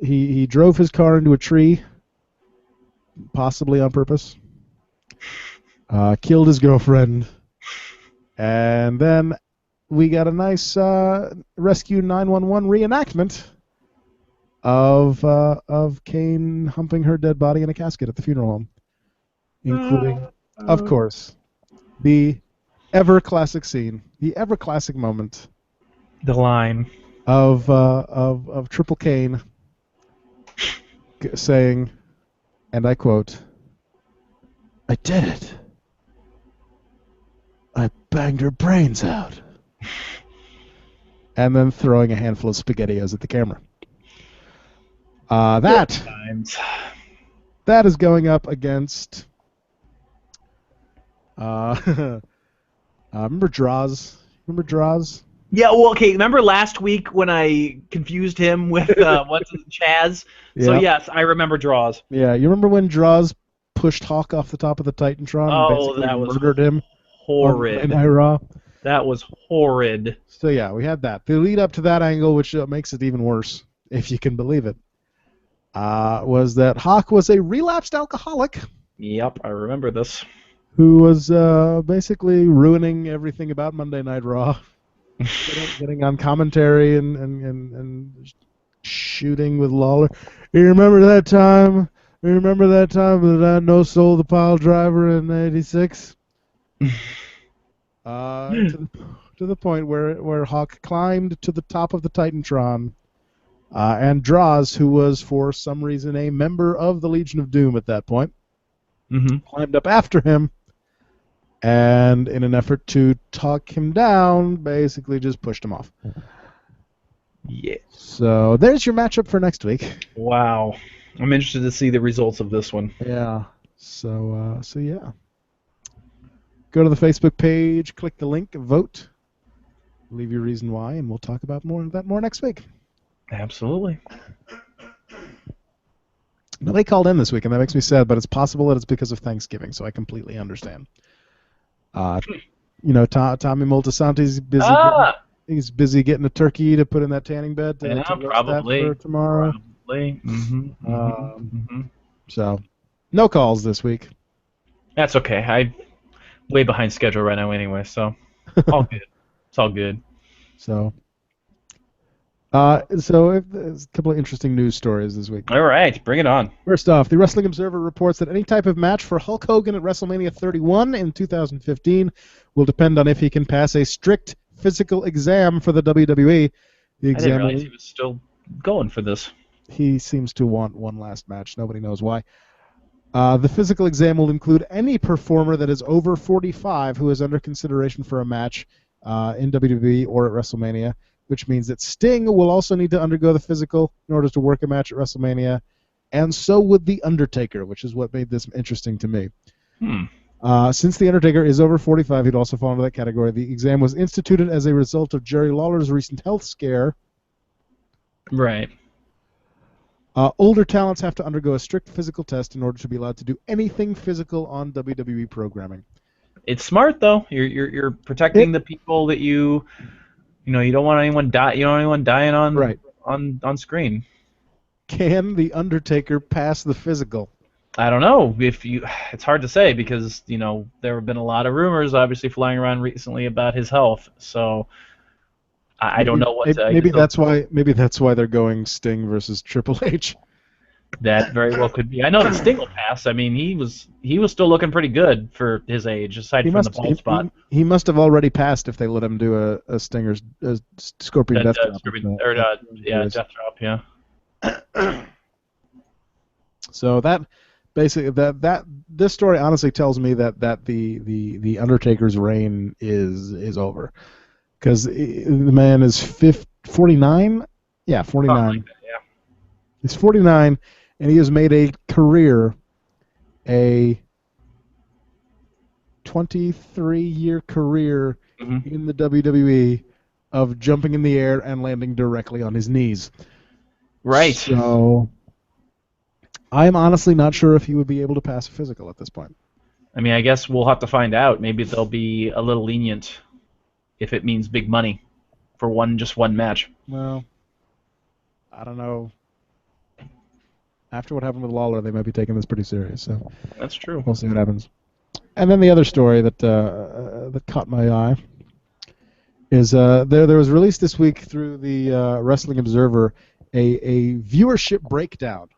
Speaker 2: he drove his car into a tree, possibly on purpose, killed his girlfriend, and then we got a nice Rescue 911 reenactment of Kane humping her dead body in a casket at the funeral home, including, of course, the ever classic scene, the ever classic moment,
Speaker 1: The line
Speaker 2: of Triple Kane saying, and I quote, "I did it. I banged her brains out." And then throwing a handful of SpaghettiOs at the camera. That is going up against. Remember Draws? Remember Draws?
Speaker 1: Yeah, well, okay, remember last week when I confused him with what's his Chaz? So
Speaker 2: Yeah.
Speaker 1: yes, I remember Draws.
Speaker 2: Yeah, you remember when Draws pushed Hawk off the top of the Titantron and basically
Speaker 1: that was
Speaker 2: murdered him?
Speaker 1: horrid.
Speaker 2: On Monday Night Raw?
Speaker 1: That was horrid.
Speaker 2: So yeah, we had that. The lead up to that angle, which makes it even worse, if you can believe it, was that Hawk was a relapsed alcoholic
Speaker 1: Yep, I remember this.
Speaker 2: who was basically ruining everything about Monday Night Raw, getting on commentary and shooting with Lawler. You remember that time? You remember that time that I no-sold the pile driver in '86? To the point where Hawk climbed to the top of the Titantron And Droz, who was for some reason a member of the Legion of Doom at that point, climbed up after him, and in an effort to talk him down, basically just pushed him off.
Speaker 1: Yeah.
Speaker 2: So there's your matchup for next week.
Speaker 1: Wow. I'm interested to see the results of this one.
Speaker 2: Yeah. So yeah. Go to the Facebook page, click the link, vote, leave your reason why, and we'll talk about more next week.
Speaker 1: Absolutely.
Speaker 2: Nobody called in this week, and that makes me sad, but it's possible that it's because of Thanksgiving, so I completely understand. Tommy Moltisanti's busy. He's busy getting a turkey to put in that tanning bed to roast
Speaker 1: probably
Speaker 2: that for tomorrow.
Speaker 1: Probably.
Speaker 2: So, no calls this week.
Speaker 1: That's okay. I'm way behind schedule right now anyway, so all good. It's all good.
Speaker 2: So there's a couple of interesting news stories this week.
Speaker 1: All right, bring it on.
Speaker 2: First off, the Wrestling Observer reports that any type of match for Hulk Hogan at WrestleMania 31 in 2015 will depend on if he can pass a strict physical exam for the WWE. The
Speaker 1: I
Speaker 2: exam
Speaker 1: didn't realize he was still going for this.
Speaker 2: He seems to want one last match. Nobody knows why. The physical exam will include any performer that is over 45 who is under consideration for a match in WWE or at WrestleMania, which means that Sting will also need to undergo the physical in order to work a match at WrestleMania, and so would The Undertaker, which is what made this interesting to me. Since The Undertaker is over 45, he'd also fall into that category. The exam was instituted as a result of Jerry Lawler's recent health scare.
Speaker 1: Right.
Speaker 2: Older talents have to undergo a strict physical test in order to be allowed to do anything physical on WWE programming.
Speaker 1: It's smart though. You're protecting the people that you don't want anyone die. You don't want anyone dying on screen.
Speaker 2: Can The Undertaker pass the physical?
Speaker 1: I don't know. It's hard to say because there have been a lot of rumors, obviously flying around recently about his health. So I don't know what.
Speaker 2: Maybe that's why they're going Sting versus Triple H.
Speaker 1: That very well could be. I know that Sting will pass. I mean, he was still looking pretty good for his age, aside from the bald spot.
Speaker 2: He must have already passed if they let him do a Stinger's Scorpion Death Drop.
Speaker 1: Death Drop. Yeah.
Speaker 2: So that basically this story honestly tells me that the Undertaker's reign is over, because the man is 49. Yeah, 49.
Speaker 1: Like that, yeah.
Speaker 2: He's 49, and he has made a career, a 23-year career in the WWE of jumping in the air and landing directly on his knees.
Speaker 1: Right.
Speaker 2: So I'm honestly not sure if he would be able to pass a physical at this point.
Speaker 1: I mean, I guess we'll have to find out. Maybe they'll be a little lenient if it means big money for just one match.
Speaker 2: Well, I don't know. After what happened with Lawler, they might be taking this pretty serious. So
Speaker 1: that's true.
Speaker 2: We'll see what happens. And then the other story that caught my eye is there was released this week through the Wrestling Observer a viewership breakdown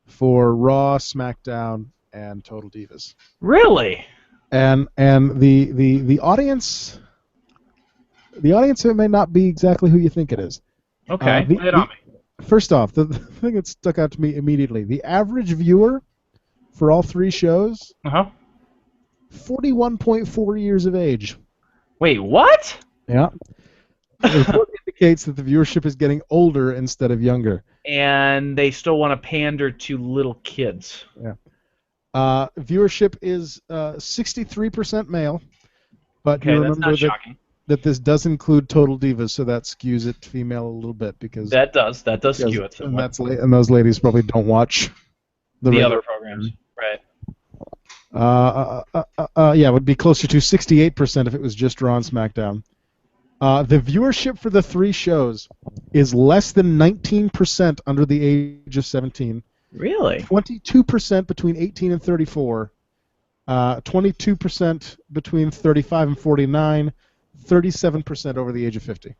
Speaker 2: for Raw, SmackDown, and Total Divas.
Speaker 1: Really?
Speaker 2: And the audience may not be exactly who you think it is.
Speaker 1: Okay, lay it on me.
Speaker 2: First off, the thing that stuck out to me immediately, the average viewer for all three shows, 41.4 years of age.
Speaker 1: Wait, what?
Speaker 2: Yeah. The report indicates that the viewership is getting older instead of younger.
Speaker 1: And they still want to pander to little kids.
Speaker 2: Yeah. Viewership is 63% male, but you remember that this does include Total Divas, so that skews it female a little bit because
Speaker 1: that does skew it.
Speaker 2: And those ladies probably don't watch
Speaker 1: the other programs, right?
Speaker 2: Yeah, it would be closer to 68% if it was just Raw and SmackDown. The viewership for the three shows is less than 19% under the age of 17.
Speaker 1: Really?
Speaker 2: 22% between 18 and 34. 22% between 35 and 49. 37% over the age of 50.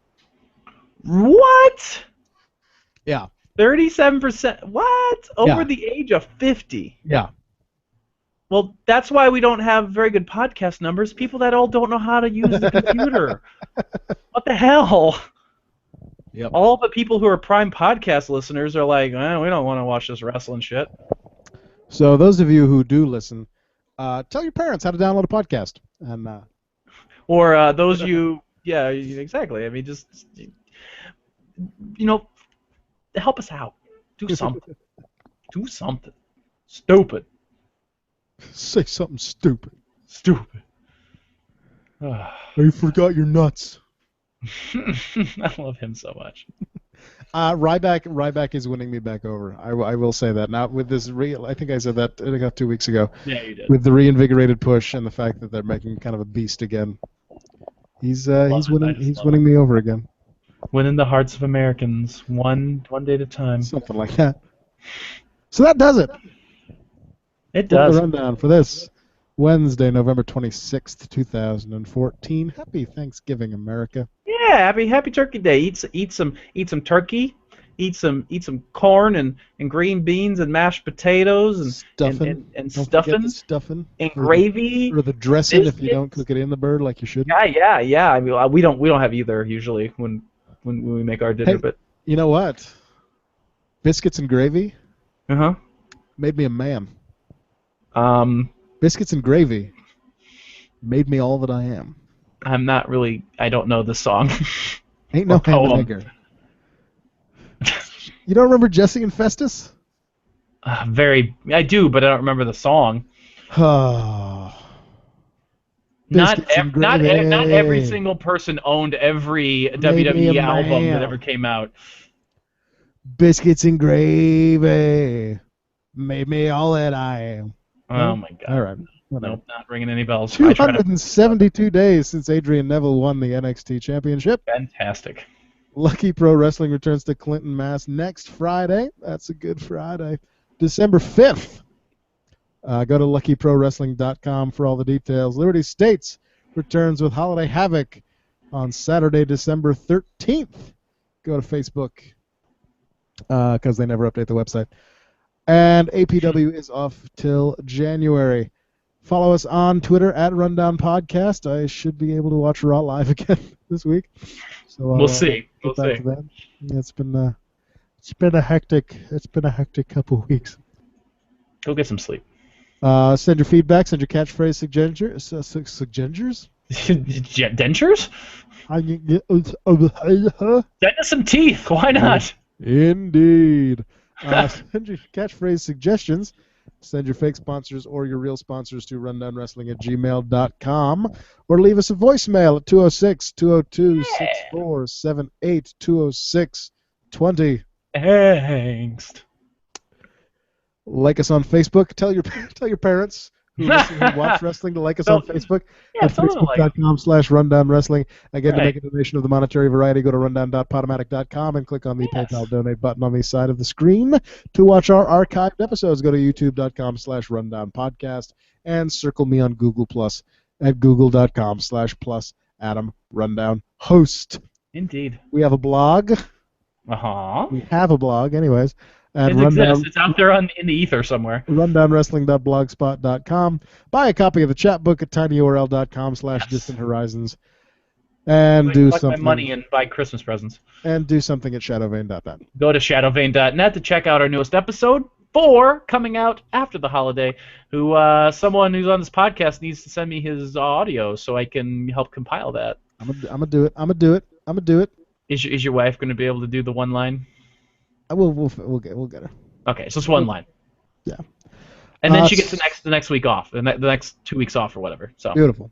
Speaker 1: What?
Speaker 2: Yeah.
Speaker 1: 37%? What? Over the age of 50?
Speaker 2: Yeah.
Speaker 1: Well, that's why we don't have very good podcast numbers. People that all don't know how to use the computer. What the hell?
Speaker 2: Yep.
Speaker 1: All the people who are Prime podcast listeners are like, we don't want to watch this wrestling shit.
Speaker 2: So those of you who do listen, tell your parents how to download a podcast. And
Speaker 1: Or those you, yeah, exactly. I mean, just, help us out. Do something. Do something. Stupid.
Speaker 2: say something stupid.
Speaker 1: Stupid.
Speaker 2: You forgot your nuts.
Speaker 1: I love him so much.
Speaker 2: Ryback is winning me back over. I will say that. Now with this I think I said that about 2 weeks ago.
Speaker 1: Yeah, you did.
Speaker 2: With the reinvigorated push and the fact that they're making kind of a beast again. He's winning me over again.
Speaker 1: Winning the hearts of Americans, one day at a time.
Speaker 2: Something like that. So that does it.
Speaker 1: It
Speaker 2: For
Speaker 1: does.
Speaker 2: the rundown for this Wednesday, November 26th, 2014. Happy Thanksgiving, America.
Speaker 1: Yeah, happy Turkey Day. Eat some turkey. Eat some corn and green beans and mashed potatoes and
Speaker 2: Stuffing.
Speaker 1: and
Speaker 2: Don't forget
Speaker 1: stuffing
Speaker 2: the stuffing.
Speaker 1: and gravy.
Speaker 2: Or the dressing if you
Speaker 1: biscuits.
Speaker 2: don't cook it in the bird like you should.
Speaker 1: Yeah. I mean, we don't have either usually when we make our dinner,
Speaker 2: Hey.
Speaker 1: but
Speaker 2: You know what? Biscuits and gravy
Speaker 1: uh-huh.
Speaker 2: made me a man.
Speaker 1: Um
Speaker 2: Biscuits and gravy made me all that I am.
Speaker 1: I don't know the song.
Speaker 2: Ain't no
Speaker 1: Or poem.
Speaker 2: ham and egger. You don't remember Jesse and Festus?
Speaker 1: I do, but I don't remember the song.
Speaker 2: Oh.
Speaker 1: Not
Speaker 2: Biscuits and
Speaker 1: not
Speaker 2: gravy.
Speaker 1: every single person owned every
Speaker 2: Made me
Speaker 1: WWE
Speaker 2: a
Speaker 1: album
Speaker 2: man.
Speaker 1: that ever came out.
Speaker 2: Biscuits and gravy made me all that I am.
Speaker 1: Oh my god.
Speaker 2: All right. Whatever.
Speaker 1: Nope, not ringing any bells. I try to
Speaker 2: 272 days since Adrian Neville won the NXT Championship.
Speaker 1: fantastic.
Speaker 2: Lucky Pro Wrestling returns to Clinton, Mass. next Friday. That's a good Friday. December 5th. Go to luckyprowrestling.com for all the details. Liberty States returns with Holiday Havoc on Saturday, December 13th. Go to Facebook because they never update the website. And APW is off till January. Follow us on Twitter at Rundown Podcast. I should be able to watch Raw live again this week. So
Speaker 1: We'll see.
Speaker 2: get
Speaker 1: We'll
Speaker 2: back
Speaker 1: see.
Speaker 2: to that. Yeah, it's been a hectic couple weeks.
Speaker 1: Go get some sleep.
Speaker 2: Send your feedback. Send your catchphrase suggestions.
Speaker 1: Dentures? Send us some teeth. Why not?
Speaker 2: Indeed. Send your catchphrase suggestions. Send your fake sponsors or your real sponsors to rundownwrestling@gmail.com or leave us a voicemail at 206-202-6478, 206-20.
Speaker 1: Angst.
Speaker 2: Like us on Facebook. Tell your parents who watch wrestling to like us on Facebook
Speaker 1: Yeah,
Speaker 2: at
Speaker 1: tell them to like it.
Speaker 2: facebook.com/rundownwrestling. Again, to
Speaker 1: Right.
Speaker 2: make a donation of the monetary variety, go to rundown.podomatic.com and click on the
Speaker 1: Yes.
Speaker 2: PayPal donate button on the side of the screen. To watch our archived episodes, go to youtube.com/rundownpodcast and circle me on Google Plus at google.com/plus Adam Rundown Host.
Speaker 1: Indeed.
Speaker 2: We have a blog.
Speaker 1: Uh-huh.
Speaker 2: We have a blog, anyways. At
Speaker 1: It exists. It's out there in the ether somewhere.
Speaker 2: rundownwrestling.blogspot.com. Buy a copy of the chat book at tinyurl.com/distant horizons. And do
Speaker 1: Collect my
Speaker 2: something.
Speaker 1: money and buy Christmas presents.
Speaker 2: And do something at shadowvane.net.
Speaker 1: Go to shadowvane.net to check out our newest episode 4 coming out after the holiday. Someone who's on this podcast needs to send me his audio so I can help compile that.
Speaker 2: I'm gonna do it. I'm gonna do it.
Speaker 1: Is your wife going to be able to do the one line?
Speaker 2: We'll get her.
Speaker 1: Okay, so it's one line.
Speaker 2: Yeah.
Speaker 1: And then she gets the next week off, the next 2 weeks off or whatever. So
Speaker 2: Beautiful.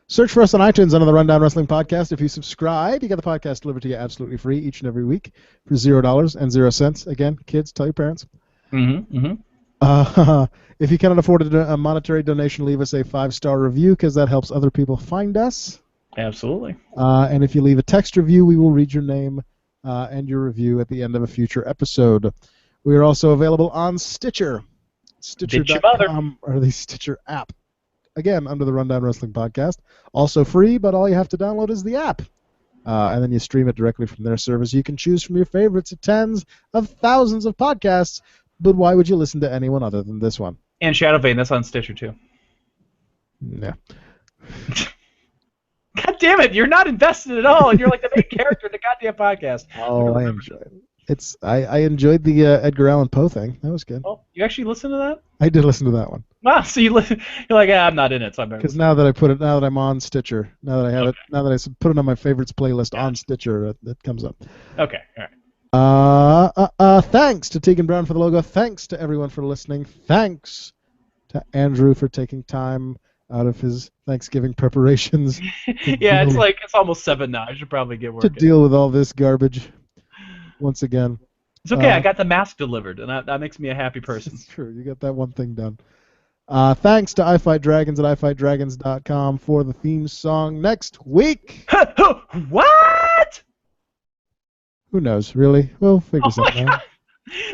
Speaker 2: Search for us on iTunes under the Rundown Wrestling Podcast. If you subscribe, you get the podcast delivered to you absolutely free each and every week for $0.00. Again, kids, tell your parents.
Speaker 1: Mm-hmm.
Speaker 2: If you cannot afford a monetary donation, leave us a 5-star review because that helps other people find us.
Speaker 1: Absolutely.
Speaker 2: And if you leave a text review, we will read your name and your review at the end of a future episode. We are also available on Stitcher. Stitcher.com or the Stitcher app. Again, under the Rundown Wrestling Podcast. Also free, but all you have to download is the app. And then you stream it directly from their service. You can choose from your favorites of tens of thousands of podcasts, but why would you listen to anyone other than this one?
Speaker 1: And Shadowvane, that's on Stitcher too.
Speaker 2: Yeah.
Speaker 1: God damn it! You're not invested at all, and you're like the main character in the goddamn podcast.
Speaker 2: Oh, I enjoy it. I enjoyed the Edgar Allan Poe thing. That was good.
Speaker 1: Oh, you actually listen to that?
Speaker 2: I did listen to that one.
Speaker 1: Wow, so you're like, I'm not in it, so I'm
Speaker 2: Because now that I'm on Stitcher, now that I have it, now that I put it on my favorites playlist on Stitcher, it comes up.
Speaker 1: Okay, all right.
Speaker 2: Thanks to Tegan Brown for the logo. Thanks to everyone for listening. Thanks to Andrew for taking time out of his Thanksgiving preparations.
Speaker 1: Yeah, it's almost 7 now. I should probably get
Speaker 2: to
Speaker 1: working.
Speaker 2: deal with all this garbage. Once again.
Speaker 1: It's okay. I got the mask delivered, and that makes me a happy person.
Speaker 2: It's true. You got that one thing done. Thanks to I Fight Dragons at ifightdragons.com for the theme song. Next week.
Speaker 1: What?
Speaker 2: Who knows? Really? We'll figure something out.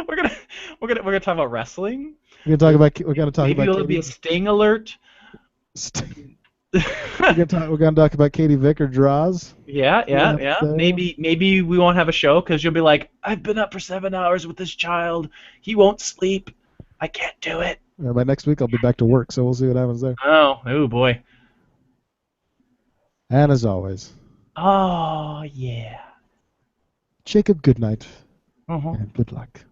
Speaker 1: We're gonna talk about wrestling.
Speaker 2: We're gonna talk about.
Speaker 1: Maybe it'll be a Sting alert.
Speaker 2: We're gonna talk about Katie Vicker draws.
Speaker 1: Yeah. Maybe we won't have a show because you'll be like, I've been up for 7 hours with this child. He won't sleep. I can't do it.
Speaker 2: Yeah, by next week I'll be back to work, so we'll see what happens there.
Speaker 1: Oh boy.
Speaker 2: And as always.
Speaker 1: Oh yeah.
Speaker 2: Jacob, good night.
Speaker 1: Uh-huh.
Speaker 2: And good luck.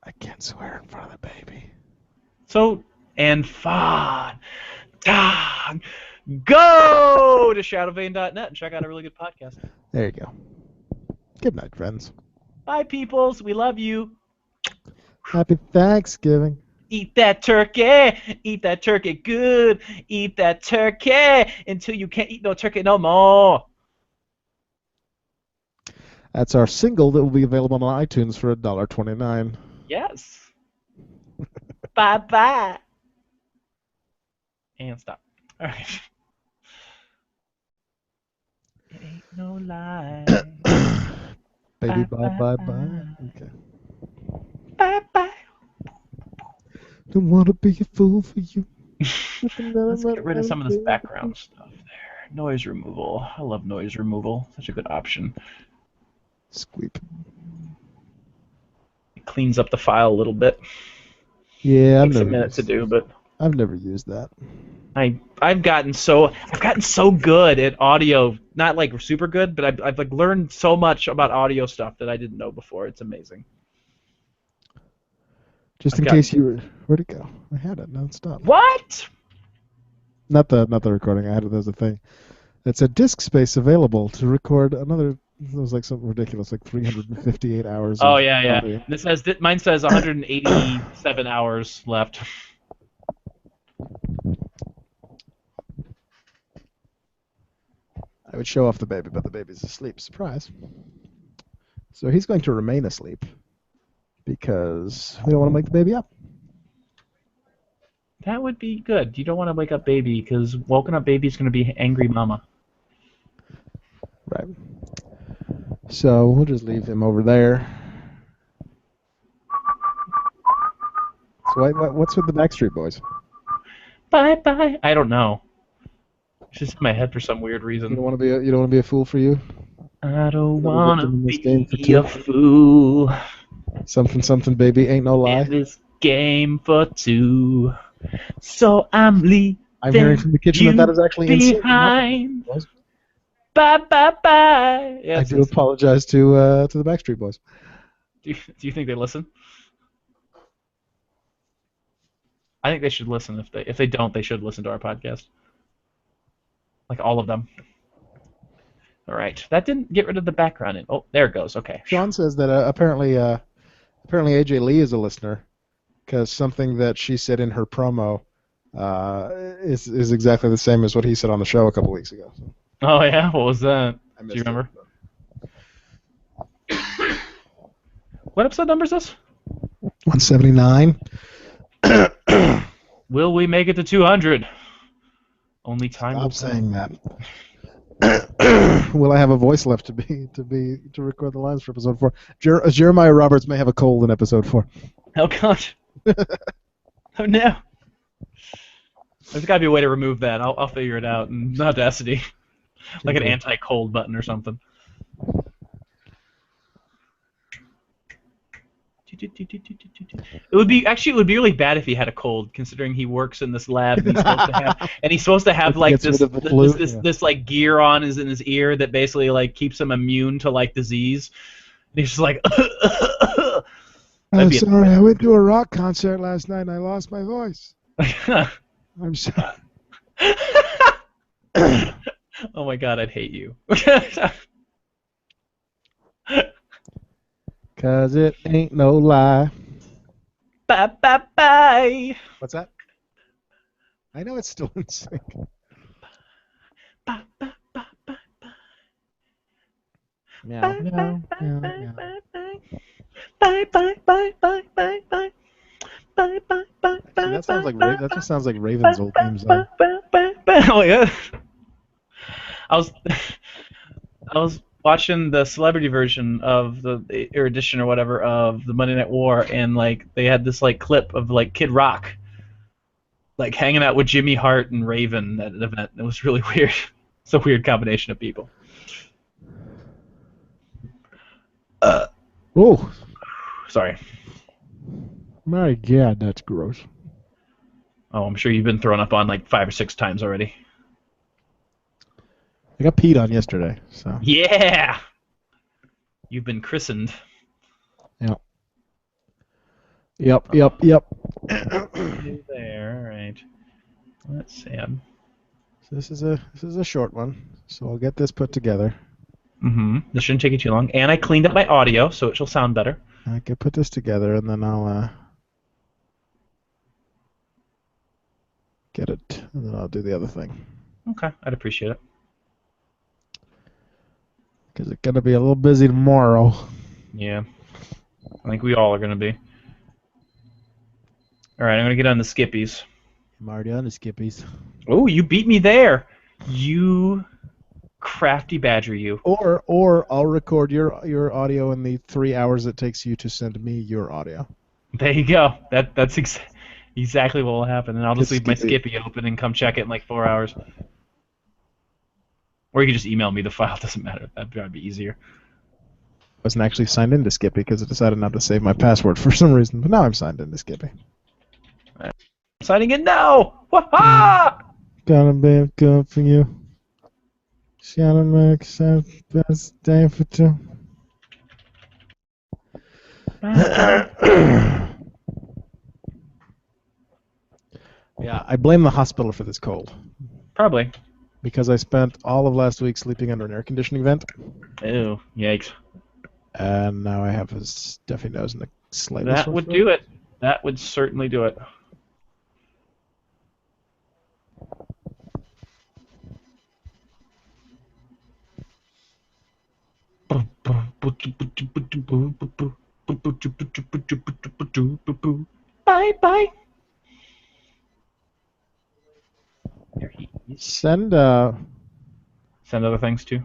Speaker 2: I can't swear in front of the baby.
Speaker 1: So, and fun. Dog. Go to shadowvane.net and check out a really good podcast.
Speaker 2: There you go. Good night, friends.
Speaker 1: Bye, peoples. We love you.
Speaker 2: Happy Thanksgiving.
Speaker 1: Eat that turkey. Eat that turkey good. Eat that turkey until you can't eat no turkey no more.
Speaker 2: That's our single that will be available on iTunes for $1.29.
Speaker 1: Yes. Bye-bye. And stop. All right. It ain't no lie.
Speaker 2: Baby,
Speaker 1: Bye,
Speaker 2: bye.
Speaker 1: bye.
Speaker 2: Okay.
Speaker 1: Bye-bye.
Speaker 2: Don't want to be a fool for you.
Speaker 1: Let's get rid of some of this background stuff there. Noise removal. I love noise removal. Such a good option.
Speaker 2: Squeep.
Speaker 1: It cleans up the file a little bit.
Speaker 2: Yeah,
Speaker 1: Takes a minute to do, but
Speaker 2: I've never used that.
Speaker 1: I've gotten so good at audio. Not like super good, but I've like learned so much about audio stuff that I didn't know before. It's amazing.
Speaker 2: Just in case you were, where'd it go? I had it. No, it stopped.
Speaker 1: What?
Speaker 2: Not the recording. I had it as a thing. It said disk space available to record another. It was like something ridiculous, like 358 hours.
Speaker 1: Oh yeah. This says mine says 187 hours left.
Speaker 2: I would show off the baby, but the baby's asleep. Surprise. So he's going to remain asleep because we don't want to wake the baby up.
Speaker 1: That would be good. You don't want to wake up baby because woken up baby is going to be angry mama.
Speaker 2: Right. So we'll just leave him over there. So what's with the Backstreet Boys?
Speaker 1: Bye. I don't know. It's just in my head for some weird reason.
Speaker 2: You don't want to be a fool for you.
Speaker 1: I don't want to be
Speaker 2: a
Speaker 1: fool.
Speaker 2: Something, baby, ain't no lie.
Speaker 1: In this game for two. So I'm leaving.
Speaker 2: I'm hearing from the kitchen that is actually
Speaker 1: behind. Bye. Yeah,
Speaker 2: I do apologize to the Backstreet Boys.
Speaker 1: Do you think they listen? I think they should listen. If they don't, they should listen to our podcast. Like all of them. All right. That didn't get rid of the background. Oh, there it goes. Okay.
Speaker 2: Sean says that apparently AJ Lee is a listener because something that she said in her promo is exactly the same as what he said on the show a couple weeks ago. So.
Speaker 1: Oh yeah, what was that? Do you remember? What episode number is this?
Speaker 2: 179.
Speaker 1: Will we make it to 200? Only time will
Speaker 2: Stop saying that. Will I have a voice left to record the lines for episode 4? Jeremiah Roberts may have a cold in episode 4.
Speaker 1: Oh God. Oh no. There's got to be a way to remove that. I'll figure it out in Audacity. Like an anti-cold button or something. It would be really bad if he had a cold, considering he works in this lab and he's supposed to have like
Speaker 2: Gets rid
Speaker 1: this
Speaker 2: of the flu,
Speaker 1: this
Speaker 2: yeah.
Speaker 1: this like gear on in his ear that basically like keeps him immune to like disease. And he's just like.
Speaker 2: I'm sorry, I went to a rock concert last night and I lost my voice. I'm sorry.
Speaker 1: Oh my god, I'd hate you.
Speaker 2: 'Cause it ain't no lie.
Speaker 1: Bye bye bye.
Speaker 2: What's that? I know it's still in sync.
Speaker 1: Bye bye bye bye bye.
Speaker 2: Meow,
Speaker 1: Bye
Speaker 2: meow,
Speaker 1: bye
Speaker 2: meow,
Speaker 1: bye
Speaker 2: meow.
Speaker 1: bye bye. Bye bye bye bye bye bye. Bye bye bye bye.
Speaker 2: See, that sounds like that just sounds like Raven's old theme song.
Speaker 1: Oh yeah. I was watching the celebrity version of the edition or whatever of the Monday Night War, and like they had this like clip of like Kid Rock like hanging out with Jimmy Hart and Raven at an event. It was really weird. It's a weird combination of people.
Speaker 2: Oh,
Speaker 1: Sorry.
Speaker 2: my God, that's gross.
Speaker 1: Oh, I'm sure you've been thrown up on like 5 or 6 times already.
Speaker 2: I got peed on yesterday, so.
Speaker 1: Yeah! You've been christened.
Speaker 2: Yep.
Speaker 1: There, alright. Let's see.
Speaker 2: This is a short one, so I'll get this put together.
Speaker 1: This shouldn't take you too long. And I cleaned up my audio, so it shall sound better.
Speaker 2: I can put this together, and then I'll get it, and then I'll do the other thing.
Speaker 1: Okay, I'd appreciate it.
Speaker 2: Because it's gonna be a little busy tomorrow.
Speaker 1: Yeah. I think we all are going to be. Alright, I'm going to get on the skippies.
Speaker 2: I'm already on the skippies.
Speaker 1: Oh, you beat me there! You crafty badger, you.
Speaker 2: Or I'll record your audio in the 3 hours it takes you to send me your audio.
Speaker 1: There you go. That's exactly what will happen. And I'll just leave my
Speaker 2: Skippy.
Speaker 1: Skippy open and come check it in like 4 hours. Or you can just email me the file. It doesn't matter. That'd probably be easier.
Speaker 2: I wasn't actually signed into Skippy because I decided not to save my password for some reason, but now I'm signed into Skippy.
Speaker 1: I'm signing in now! Wah-ha!
Speaker 2: Gonna be good for you. Gotta make some best day for two. Yeah, I blame the hospital for this cold.
Speaker 1: Probably.
Speaker 2: Because I spent all of last week sleeping under an air conditioning vent,
Speaker 1: Ew, yikes.
Speaker 2: and now I have a stuffy nose and a slightly
Speaker 1: That
Speaker 2: sore
Speaker 1: would
Speaker 2: throat.
Speaker 1: do it. That would certainly do it. Bye bye. There he is.
Speaker 2: Send
Speaker 1: Send other things too.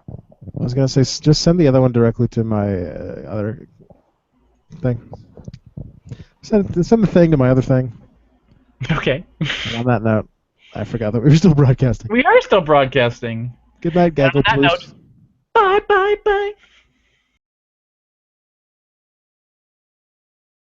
Speaker 2: I was gonna say just send the other one directly to my other thing. Send the thing to my other thing.
Speaker 1: Okay.
Speaker 2: And on that note, I forgot that we were still broadcasting.
Speaker 1: We are still broadcasting.
Speaker 2: Good night, Gaggle,
Speaker 1: On that
Speaker 2: please.
Speaker 1: note, bye bye bye.